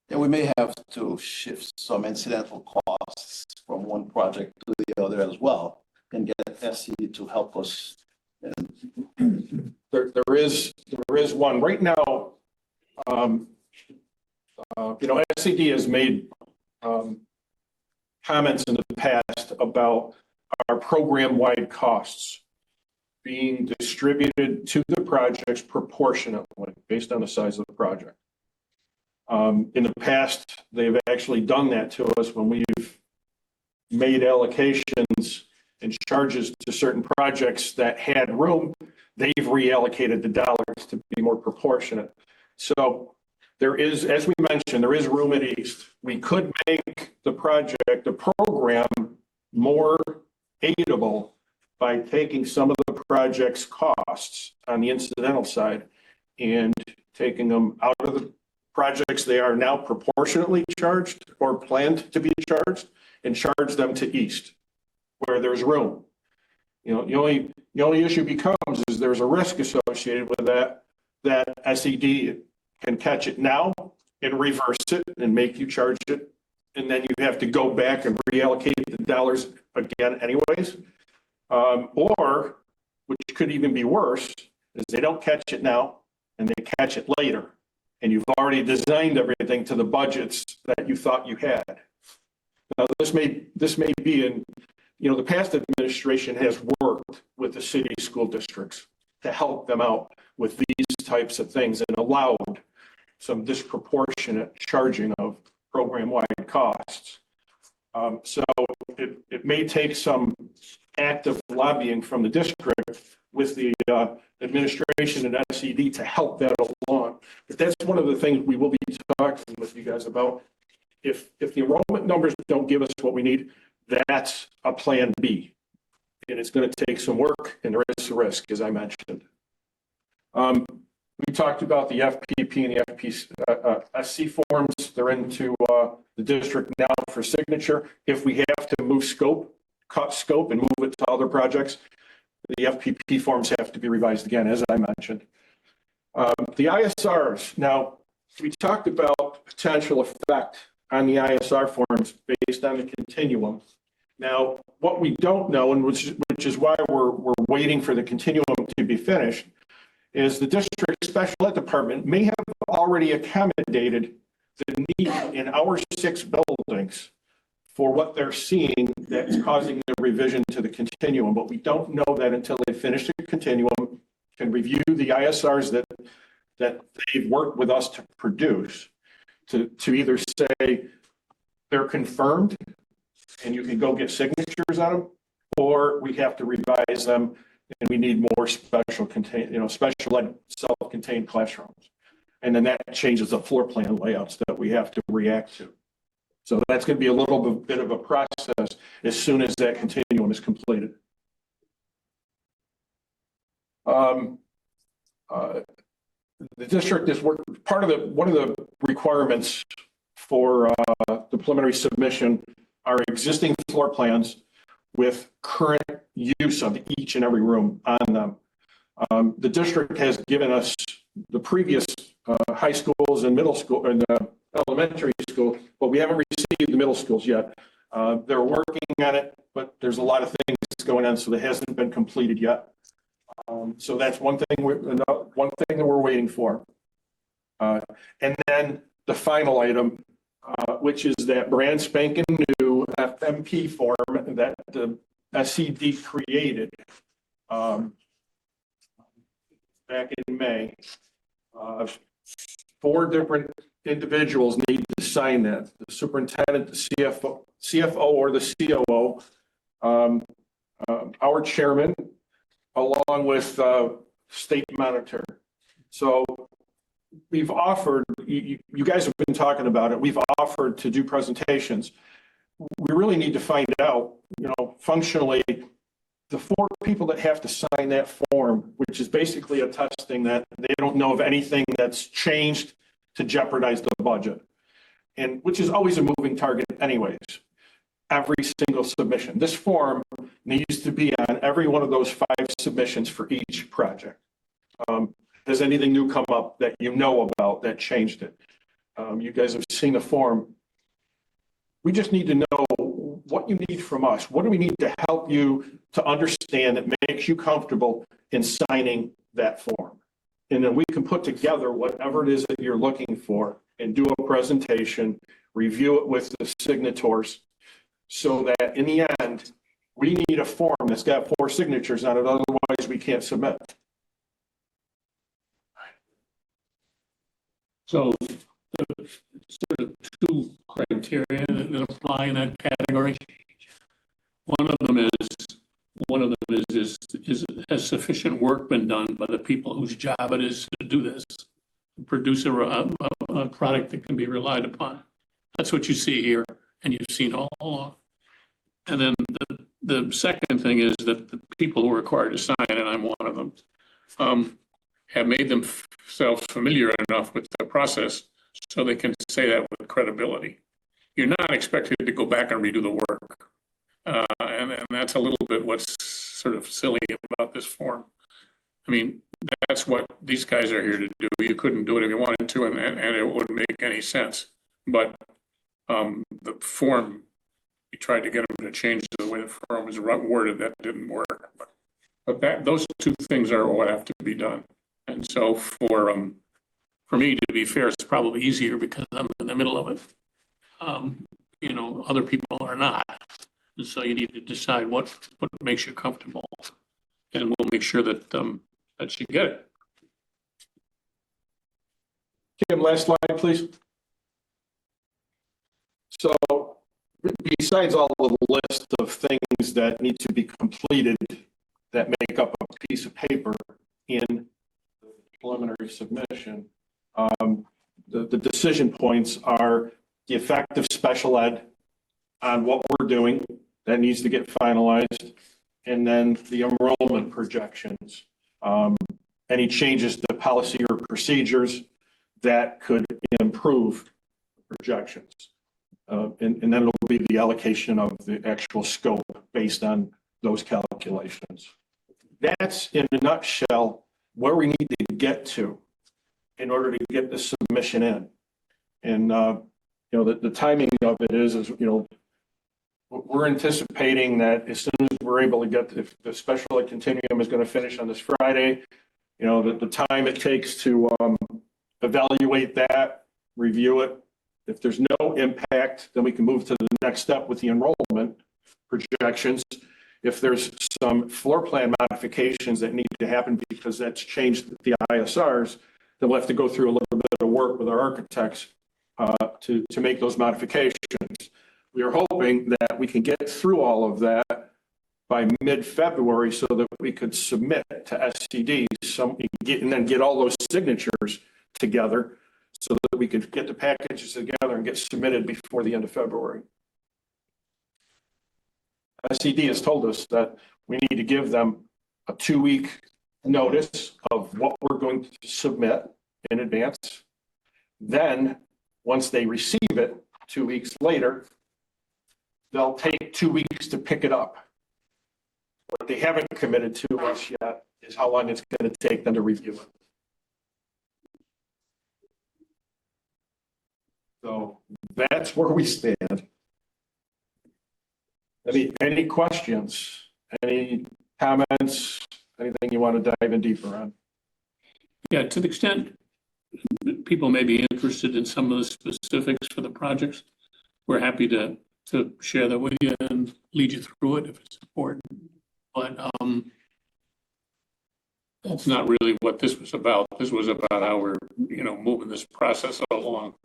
And we may have to shift some incidental costs from one project to the other as well, and get SE to help us. There is one right now. SED has made comments in the past about our program-wide costs being distributed to the projects proportionately based on the size of the project. In the past, they've actually done that to us when we've made allocations and charges to certain projects that had room. They've reallocated the dollars to be more proportionate. So there is, as we mentioned, there is room at East. We could make the program more aidable by taking some of the project's costs on the incidental side and taking them out of the projects they are now proportionately charged or planned to be charged, and charge them to East where there's room. The only issue becomes is there's a risk associated with that SED can catch it now and reverse it and make you charge it, and then you have to go back and reallocate the dollars again anyways. Or, which could even be worse, is they don't catch it now and they catch it later, and you've already designed everything to the budgets that you thought you had. Now, this may be in, the past administration has worked with the city school districts to help them out with these types of things and allowed some disproportionate charging of program-wide costs. So it may take some active lobbying from the district with the administration and SED to help that along. But that's one of the things we will be talking with you guys about. If the enrollment numbers don't give us what we need, that's a plan B. And it's going to take some work, and there is a risk, as I mentioned. We talked about the FPP and the FPSC forms. They're into the district now for signature. If we have to move scope, cut scope and move it to other projects, the FPP forms have to be revised again, as I mentioned. The ISRs. Now, we talked about potential effect on the ISR forms based on the continuum. Now, what we don't know, and which is why we're waiting for the continuum to be finished, is the district special ed department may have already accommodated the need in our 6 buildings for what they're seeing that's causing the revision to the continuum. But we don't know that until they finish the continuum, can review the ISRs that they've worked with us to produce, to either say they're confirmed and you can go get signatures on them, or we have to revise them and we need more special ed self-contained classrooms. And then that changes the floor plan layouts that we have to react to. So that's going to be a little bit of a process as soon as that continuum is completed. The district is one of the requirements for the preliminary submission are existing floor plans with current use of each and every room on them. The district has given us the previous high schools and middle school and elementary school, but we haven't received the middle schools yet. They're working on it, but there's a lot of things going on, so it hasn't been completed yet. So that's one thing that we're waiting for. And then the final item, which is that brand spanking new FMP form that the SCD created back in May. 4 different individuals need to sign that: the superintendent, the CFO or the COO, our chairman, along with state monitor. So we've offered, you guys have been talking about it, we've offered to do presentations. We really need to find out, functionally, the 4 people that have to sign that form, which is basically attesting that they don't know of anything that's changed to jeopardize the budget, and which is always a moving target anyways. Every single submission. This form needs to be on every one of those 5 submissions for each project. Has anything new come up that you know about that changed it? You guys have seen the form. We just need to know what you need from us. What do we need to help you to understand that makes you comfortable in signing that form? And then we can put together whatever it is that you're looking for and do a presentation, review it with the signatories, so that in the end, we need a form that's got 4 signatures on it, otherwise we can't submit. So sort of 2 criteria that apply in that category. One of them is has sufficient work been done by the people whose job it is to do this, to produce a product that can be relied upon. That's what you see here, and you've seen all along. And then the second thing is that the people who are required to sign, and I'm one of them, have made themselves familiar enough with the process so they can say that with credibility. You're not expected to go back and redo the work. And that's a little bit what's sort of silly about this form. I mean, that's what these guys are here to do. You couldn't do it if you wanted to, and it wouldn't make any sense. But the form, we tried to get them to change the way the form was worded. That didn't work. But those 2 things are what have to be done. And so for me, to be fair, it's probably easier because I'm in the middle of it. Other people are not. And so you need to decide what makes you comfortable, and we'll make sure that that you get it. Kim, last slide, please. So besides all of the list of things that need to be completed that make up a piece of paper in the preliminary submission, the decision points are the effect of special ed on what we're doing that needs to get finalized, and then the enrollment projections, any changes to policy or procedures that could improve projections. And then it'll be the allocation of the actual scope based on those calculations. That's in a nutshell where we need to get to in order to get the submission in. And the timing of it is we're anticipating that as soon as we're able to get, if the special ed continuum is going to finish on this Friday, the time it takes to evaluate that, review it. If there's no impact, then we can move to the next step with the enrollment projections. If there's some floor plan modifications that need to happen because that's changed the ISRs, then we'll have to go through a little bit of work with our architects to make those modifications. We are hoping that we can get through all of that by mid-February so that we could submit to SCD and then get all those signatures together so that we could get the packages together and get submitted before the end of February. SCD has told us that we need to give them a 2-week notice of what we're going to submit in advance. Then, once they receive it 2 weeks later, they'll take 2 weeks to pick it up. What they haven't committed to us yet is how long it's going to take them to review it. So that's where we stand. Any questions, any comments, anything you want to dive in deeper on? Yeah, to the extent people may be interested in some of the specifics for the projects, we're happy to share that with you and lead you through it if it's important. But that's not really what this was about. This was about how we're, moving this process along.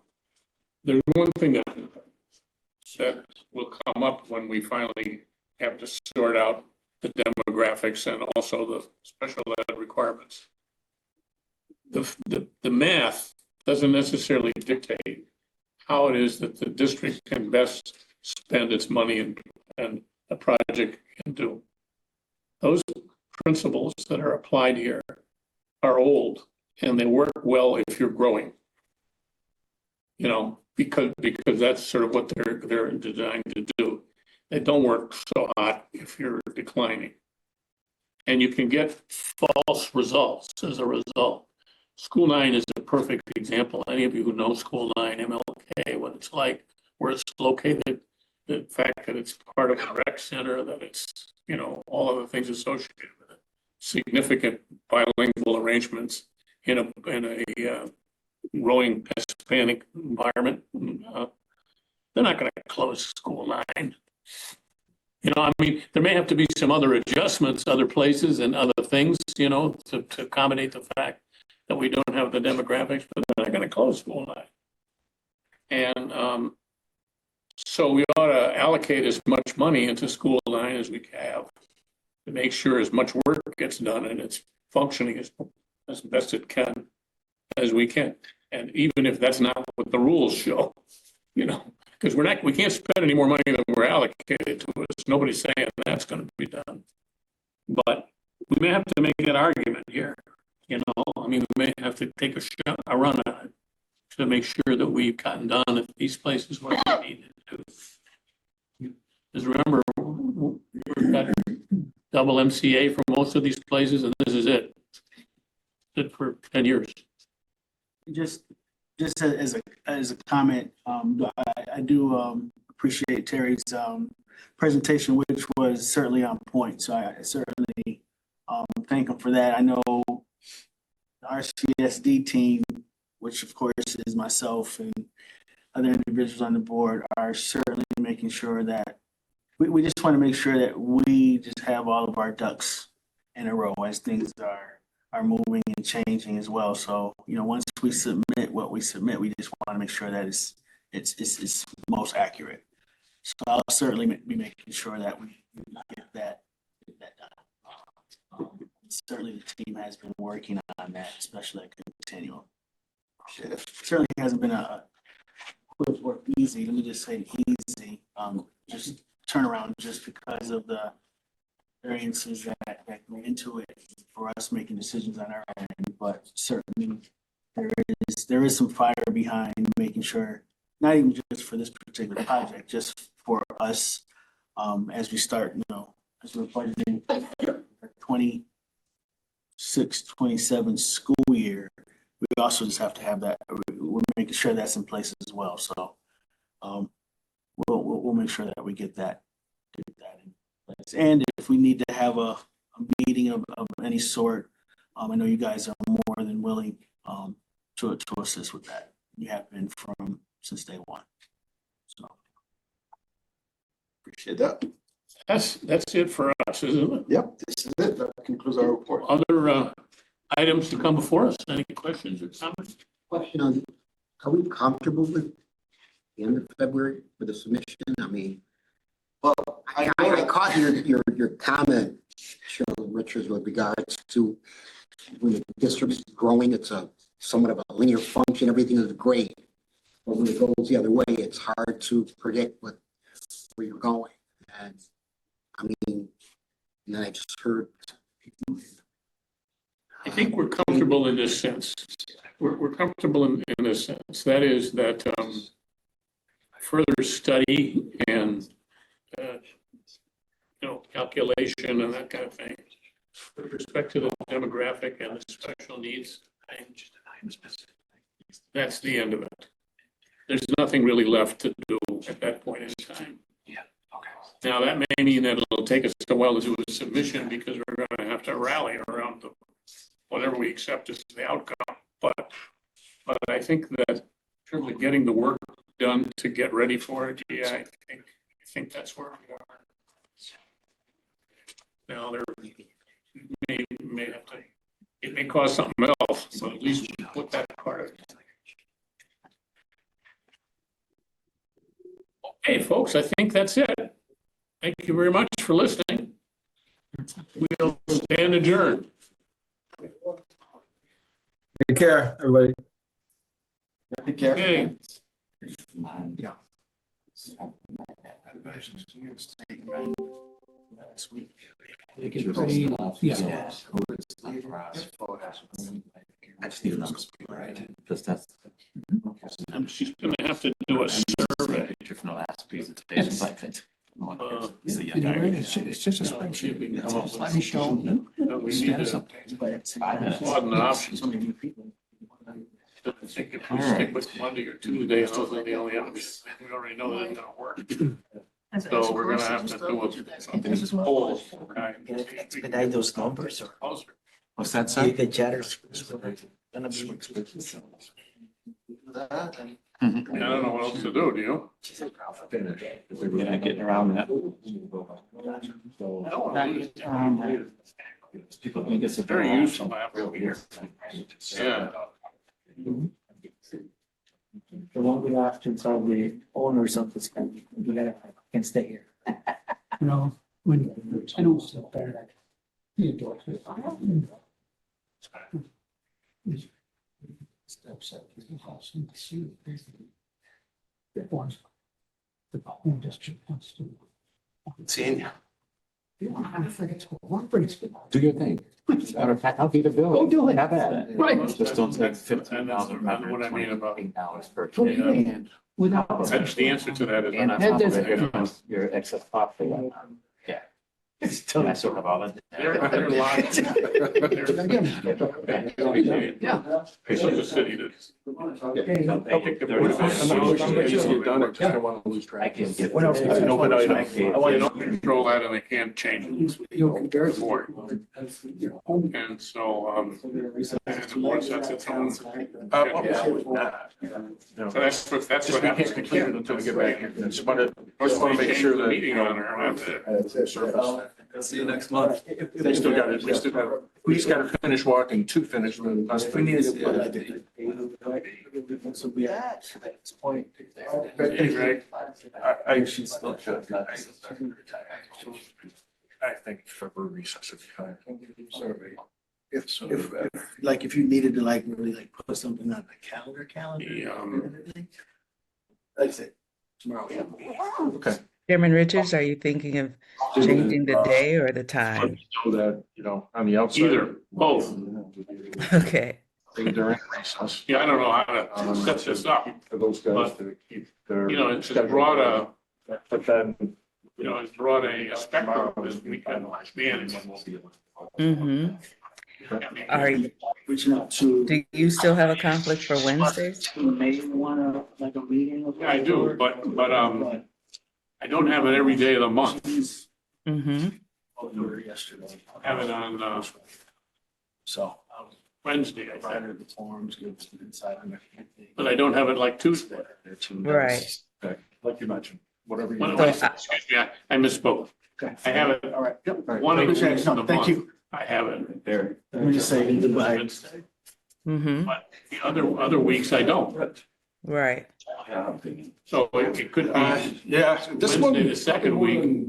There's one thing that will come up when we finally have to sort out the demographics and also the special ed requirements. The math doesn't necessarily dictate how it is that the district can best spend its money and a project can do. Those principles that are applied here are old and they work well if you're growing. Because that's sort of what they're designed to do. They don't work so hot if you're declining. And you can get false results as a result. School 9 is a perfect example. Any of you who know School 9, MLK, what it's like, where it's located, the fact that it's part of a rec center, that it's, all of the things associated with it. Significant bilingual arrangements in a growing Hispanic environment. They're not going to close School 9. There may have to be some other adjustments, other places and other things, to accommodate the fact that we don't have the demographics, but they're not going to close School 9. And so we ought to allocate as much money into School 9 as we have to make sure as much work gets done and it's functioning as best it can, as we can. And even if that's not what the rules show, because we can't spend any more money than we're allocated to us. Nobody's saying that's going to be done. But we may have to make that argument here. We may have to take a run at it to make sure that we've gotten done at these places what we need to do. Because remember, we've got double MCA for most of these places, and this is it. It for 10 years. Just as a comment, I do appreciate Terry's presentation, which was certainly on point. So I certainly thank him for that. I know the RCSD team, which of course is myself and other individuals on the board, are certainly making sure that we just want to make sure that we just have all of our ducks in a row as things are moving and changing as well. So, once we submit what we submit, we just want to make sure that it's most accurate. So I'll certainly be making sure that we get that done. Certainly the team has been working on that, especially at Continuum. It certainly hasn't been easy. Let me just say easy. Just turnaround just because of the variances that go into it for us making decisions on our end, but certainly there is some fire behind making sure, not even just for this particular project, just for us as we start, as we're budgeting for 26-27 school year, we also just have to have that. We're making sure that's in place as well. So we'll make sure that we get that in place. And if we need to have a meeting of any sort, I know you guys are more than willing to assist with that. You have been since day one. So Appreciate that. That's it for us, isn't it? Yep, this is it. That concludes our report. Other items to come before us? Any questions or comments? Question on, are we comfortable with the end of February for the submission? Well, I caught your comment, Cheryl Richards, with regards to when the district's growing, it's somewhat of a linear function, everything is great. But when it goes the other way, it's hard to predict where you're going. And then I just heard I think we're comfortable in this sense. We're comfortable in this sense. That is that further study and, calculation and that kind of thing. With respect to the demographic and the special needs, that's the end of it. There's nothing really left to do at that point in time. Yeah, okay. Now, that may mean that it'll take us a while to do a submission because we're going to have to rally around whatever we accept as the outcome. But I think that in terms of getting the work done to get ready for it, yeah, I think that's where we are. Now, there may have to, it may cause something else, but at least we put that part of it. Okay, folks, I think that's it. Thank you very much for listening. We'll stand adjourned. Take care, everybody. Take care. Okay. They get pretty, yeah. I just need a number, right? Because that's. She's gonna have to do a survey. From the last presentation, like it. You know, it's just a spreadsheet. Let me show them status updates, but it's 5 minutes. Well, an option. I think if we stick with Monday or Tuesday, those are the only options. We already know that it's gonna work. So we're gonna have to do a poll. Expedite those numbers or What's that, sir? the chatters. Gonna be I don't know what else to do, do you? We're not getting around that. People think it's a Very useful app over here. Yeah. the one we options are the owners of this country. You gotta can stay here. You know, when, I know it's so bad. He adores it. Steps up to the house and see it. It was the home district wants to. Seeing you. You want to forget to one pretty good. Do your thing. Matter of fact, I'll be the bill. Go do it. Have at it. Right. Just don't take And that's what I mean about, $15 per What do you kid. mean? Without. that's the answer to that is. And on That top of doesn't- it, your excess coffee. Yeah. Still, I sort of all that. There are lots. Yeah. It's a city that's. I think the board of Education get done, I just don't want to lose I track. can get. What else? That's an open item. I want to control that and they can't change it. You'll compare it. Board. And so, and the board sets its own. So that's what We happens. can't complete it until we get back here. Just want to make sure that, Meeting on her, that's it. surface. See you next month. They still got it, we just got to finish walking to finish. We need to. So we at this point. Hey, Greg. I should still should. I think February recess would be fine. Survey. If you needed to like really like put something on the calendar. Like I said, tomorrow. Okay. Chairman Richards, are you thinking of changing the day or the time? So that, on the outside. Either, both. Okay, During recess. Yeah, I don't know how to set this up. For those guys to keep their. It's brought a, But then. it's brought a spectrum this weekend. Man, mm-hmm. Are, Reaching out to. do you still have a conflict for Wednesdays? You may wanna like a meeting. yeah, I do, but I don't have it every day of the month. Mm-hmm. Yesterday. I have it on So. Wednesday, I think. Provided the forms, give us the inside and everything. But I don't have it like Tuesday. Right. Okay, like you mentioned, whatever you. Excuse me, I misspoke. I have it All right. Yep. one of the Appreciate it. weeks of the No, thank month. you. I have it there. Let me just say goodbye. Wednesday. Mm-hmm. But the other weeks I don't. Right. So it could be Yeah, this one. Wednesday the second week,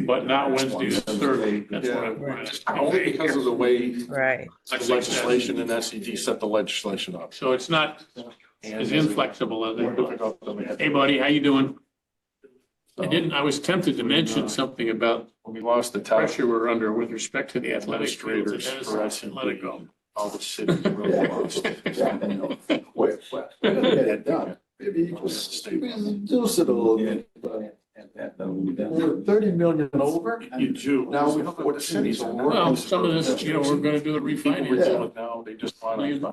but not Wednesday the third week. That's what I'm. Right. Only because of the way Right. legislation and SED set the legislation up. So it's not as inflexible as it. Hey, buddy, how you doing? I was tempted to mention something about When we lost the pressure we're under with respect to the athletic fields. administrators It for has- Let it go. All the cities are really lost. Wait, we gotta get it done. Maybe you just reduce it a little bit. We're 30 million over. You do. Now we know what the cities are. Well, some of this, we're gonna do a refinancing. Now, they just wanna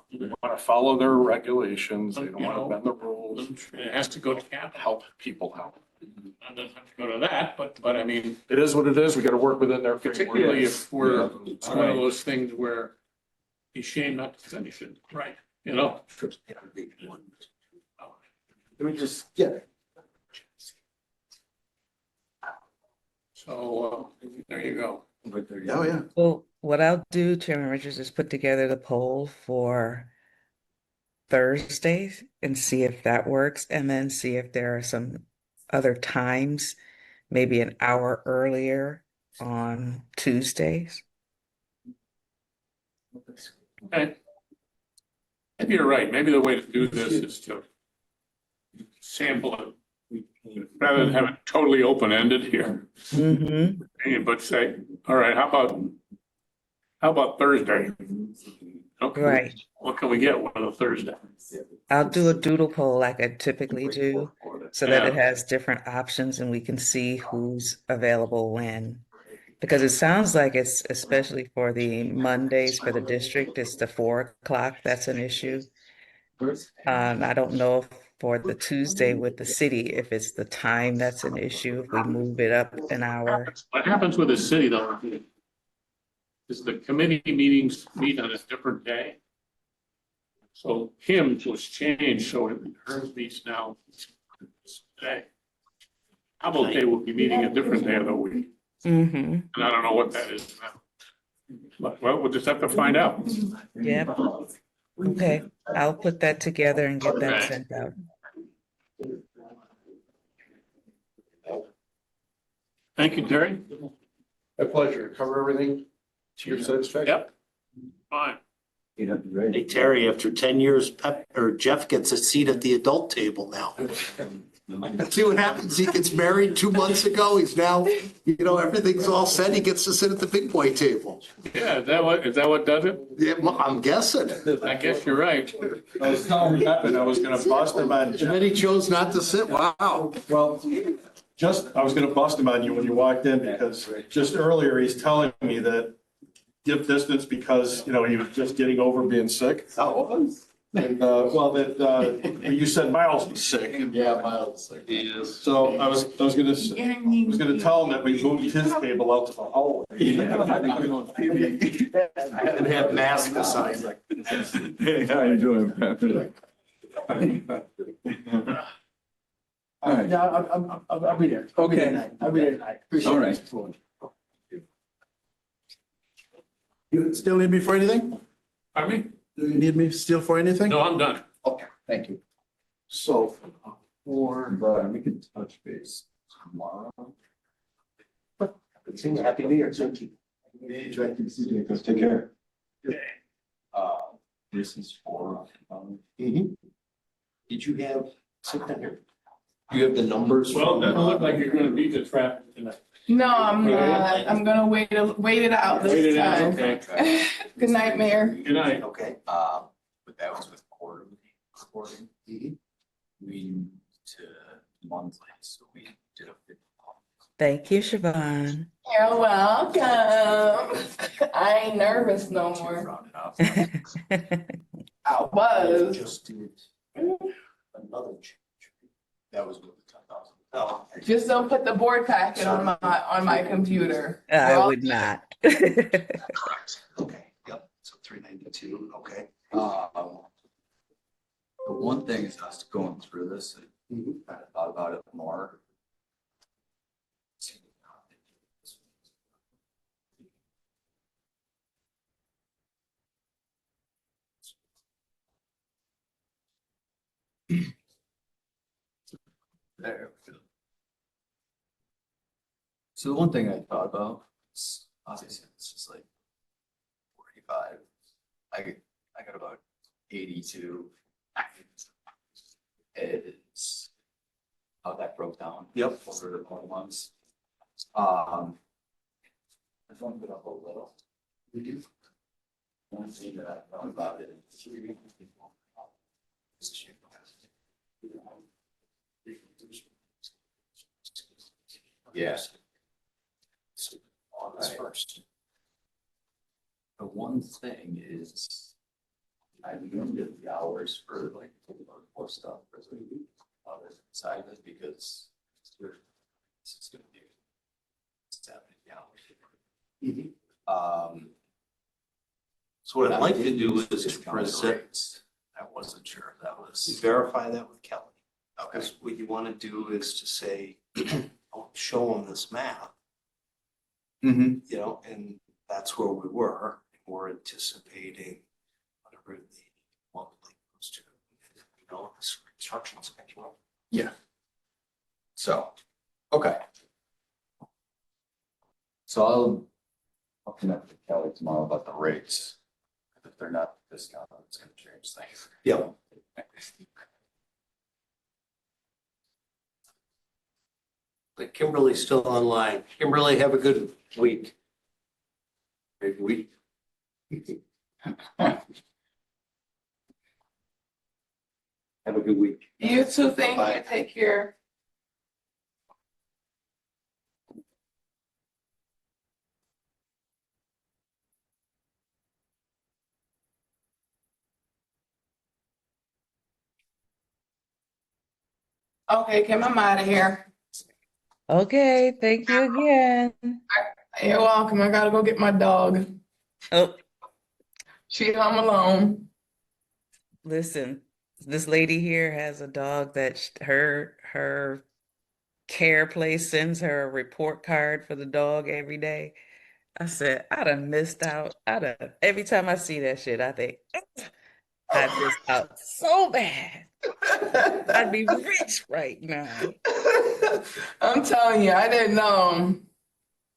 follow their regulations, they don't wanna bend the rules, It has to go to capital. help people out. It doesn't have to go to that, but I mean, It is what it is, we gotta work within their framework. particularly if we're, it's one of those things where it's shame not to finish it, right? You know? Let me just, yeah. So, there you go. Oh, yeah. Well, what I'll do, Chairman Richards, is put together the poll for Thursdays and see if that works, and then see if there are some other times, maybe an hour earlier on Tuesdays. Okay. Maybe you're right. Maybe the way to do this is to sample it rather than have it totally open-ended here. Mm-hmm. But say, all right, how about Thursday? Okay. Right. What can we get one of the Thursday? I'll do a doodle poll like I typically do, so that it Yeah. has different options and we can see who's available when. Because it sounds like it's, especially for the Mondays for the district, it's the 4 o'clock that's an issue. I don't know if for the Tuesday with the city, if it's the time that's an issue, if we move it up an hour. What happens with the city though is the committee meetings meet on a different day. So Kim's was changed, so her meets now today. How about they will be meeting a different day of the week? Mm-hmm. And I don't know what that is now. But, well, we'll just have to find out. Yep. Okay, I'll put that together and get that Okay. sent out. Thank you, Terry. My pleasure. Cover everything to your satisfaction. Yep. Fine. Hey, Terry, after 10 years, Jeff gets a seat at the adult table now. Let's see what happens. He gets married 2 months ago. He's now, everything's all set. He gets to sit at the big boy table. Yeah, is that what does it? Yeah, well, I'm guessing. I guess you're right. I was telling Pepin, I was gonna bust him on, And then he chose not to sit. Wow. well, I was gonna bust him on you when you walked in, because just earlier, he's telling me that give distance because, he was just getting over being sick. And, you said Miles was sick. Yeah, Miles. He is. So I was gonna tell him that we moved his table out to the hallway. And have masks assigned. Hey, how you doing, Patrick? All right. Yeah, I'll be there. Okay. I'll be there tonight. Appreciate All it. right. You still need me for anything? Pardon me? Do you need me still for anything? No, I'm done. Okay, thank you. So, But we can touch base tomorrow. Happy New Year. Thank you. Take care. This is for. Did you have, sit down here. Do you have the numbers? Well, it doesn't look like you're gonna beat the traffic tonight. No, I'm not. I'm gonna wait it out Wait this it out, time. okay. Good night, Mayor. Good night. Okay. But that was with quarterly reporting. We moved to monthly, so we did a bit. Thank you, Siobhan. You're welcome. I ain't nervous no more. Round it up. I was. Just did another change. That was with the 10,000. Oh. Just don't put the board packet on my computer. I would not. Correct. Okay, yep. So 392, okay. The one thing is us going through this, I thought about it more. There we go. So the one thing I thought about is obviously it's just like 45. I got about 82. Is how that broke down. Yep. Over the 4 months. I want to go up a little. One thing that I thought about it. Yes. On this first. The one thing is, I limited the hours for like more stuff for the other side of it because it's gonna be 70 hours. So what I'd like to do is to Discounted present, rates. I wasn't sure if that was. verify that with Kelly. Okay. Because what you want to do is to say, show them this map, Mm-hmm. you know, and that's where we were. We're anticipating whatever the monthly goes to, you know, this construction schedule. Yeah. So, okay. So I'll connect with Kelly tomorrow about the rates. If they're not discounted, it's gonna change things. Yeah. But Kimberly's still online. Kimberly, have a good week. Big week. Have a good week. You too, thank Bye. you, take care. Okay, Kim, I'm out of here. Okay, thank you again. You're welcome. I gotta go get my dog. Oh, She's home alone. listen, this lady here has a dog that her care place sends her a report card for the dog every day. I said, I done missed out. Every time I see that shit, I think, I missed out so bad. I'd be rich right now. I'm telling you, I didn't know.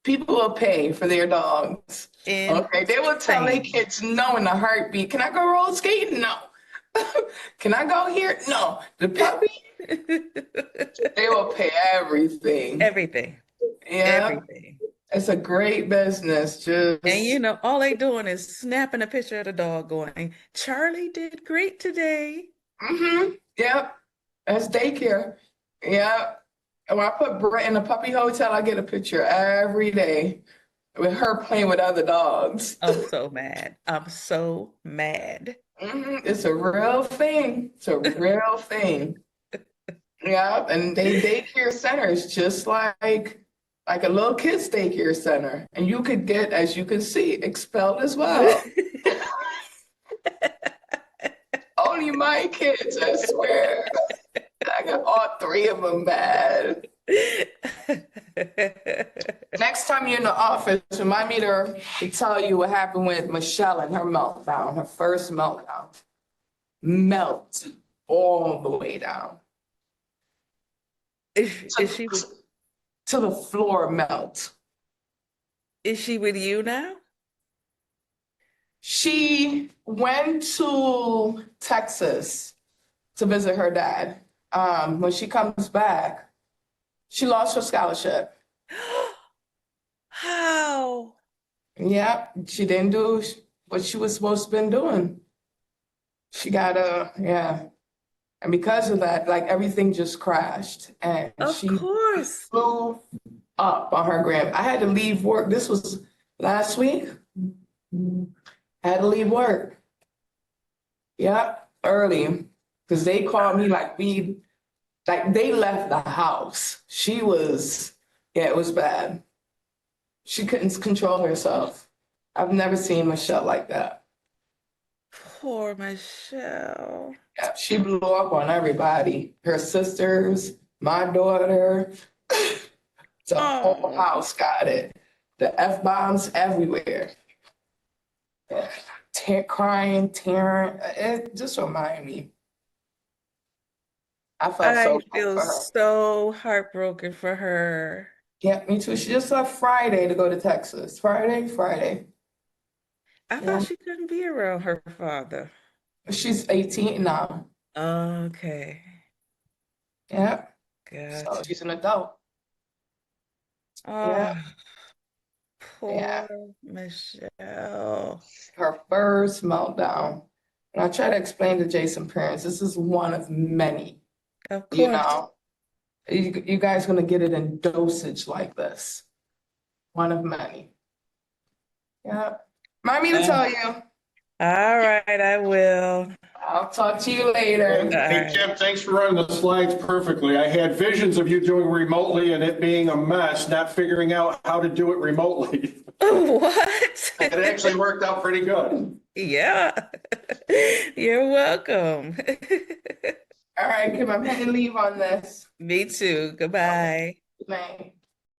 People will pay for their dogs. Okay, they will tell their Insane. kids no in a heartbeat. Can I go roller skating? No. Can I go here? No. The puppy, they will pay everything. Everything, Yeah, everything. it's a great business. And Just all they doing is snapping a picture of the dog going, Charlie did great today. yep. That's daycare. Yep. And when I put Brett in a puppy hotel, I get a picture every day with her playing with other dogs. I'm so mad. I'm so mad. It's a real thing. It's a real thing. Yeah, and they daycare centers just like a little kids daycare center, and you could get, as you can see, expelled as well. Only my kids, I swear. I got all three of them bad. Next time you're in the office, remind me to tell you what happened with Michelle and her meltdown, her first meltdown. Melt all the way down. Is she To the floor melt. is she with you now? She went to Texas to visit her dad. When she comes back, she lost her scholarship. How? Yep, she didn't do what she was supposed to been doing. She got yeah. And because of that, like everything just crashed and Of she course. flew up on her gram. I had to leave work. This was last week. I had to leave work. Yep, early. Because they called me like they left the house. She was, yeah, it was bad. She couldn't control herself. I've never seen Michelle like that. Poor Michelle. Yeah, she blew up on everybody. Her sisters, my daughter. The whole house got it. The F-bombs everywhere. Yeah. Crying, tearing. It just reminded me. I felt I so bad feel for her. so heartbroken for her. Yeah, me too. She just left Friday to go to Texas. Friday. I Yeah. thought she couldn't be around her father. She's 18 now. Okay. Yeah. So Gotcha. she's an adult. Oh, Yeah. Yeah. Poor Michelle. Her first meltdown. And I try to explain to Jason parents, this is one of many, Of you course. know. You guys gonna get it in dosage like this. One of many. Yeah. Remind me to tell you. All right, I will. I'll talk to you later. Hey, Jim, thanks for running the slides perfectly. I had visions of you doing remotely and it being a mess, not figuring out how to do it remotely. What? It actually worked out pretty good. Yeah. You're welcome. All right, can I put a leave on this? Me too. Goodbye. Good night.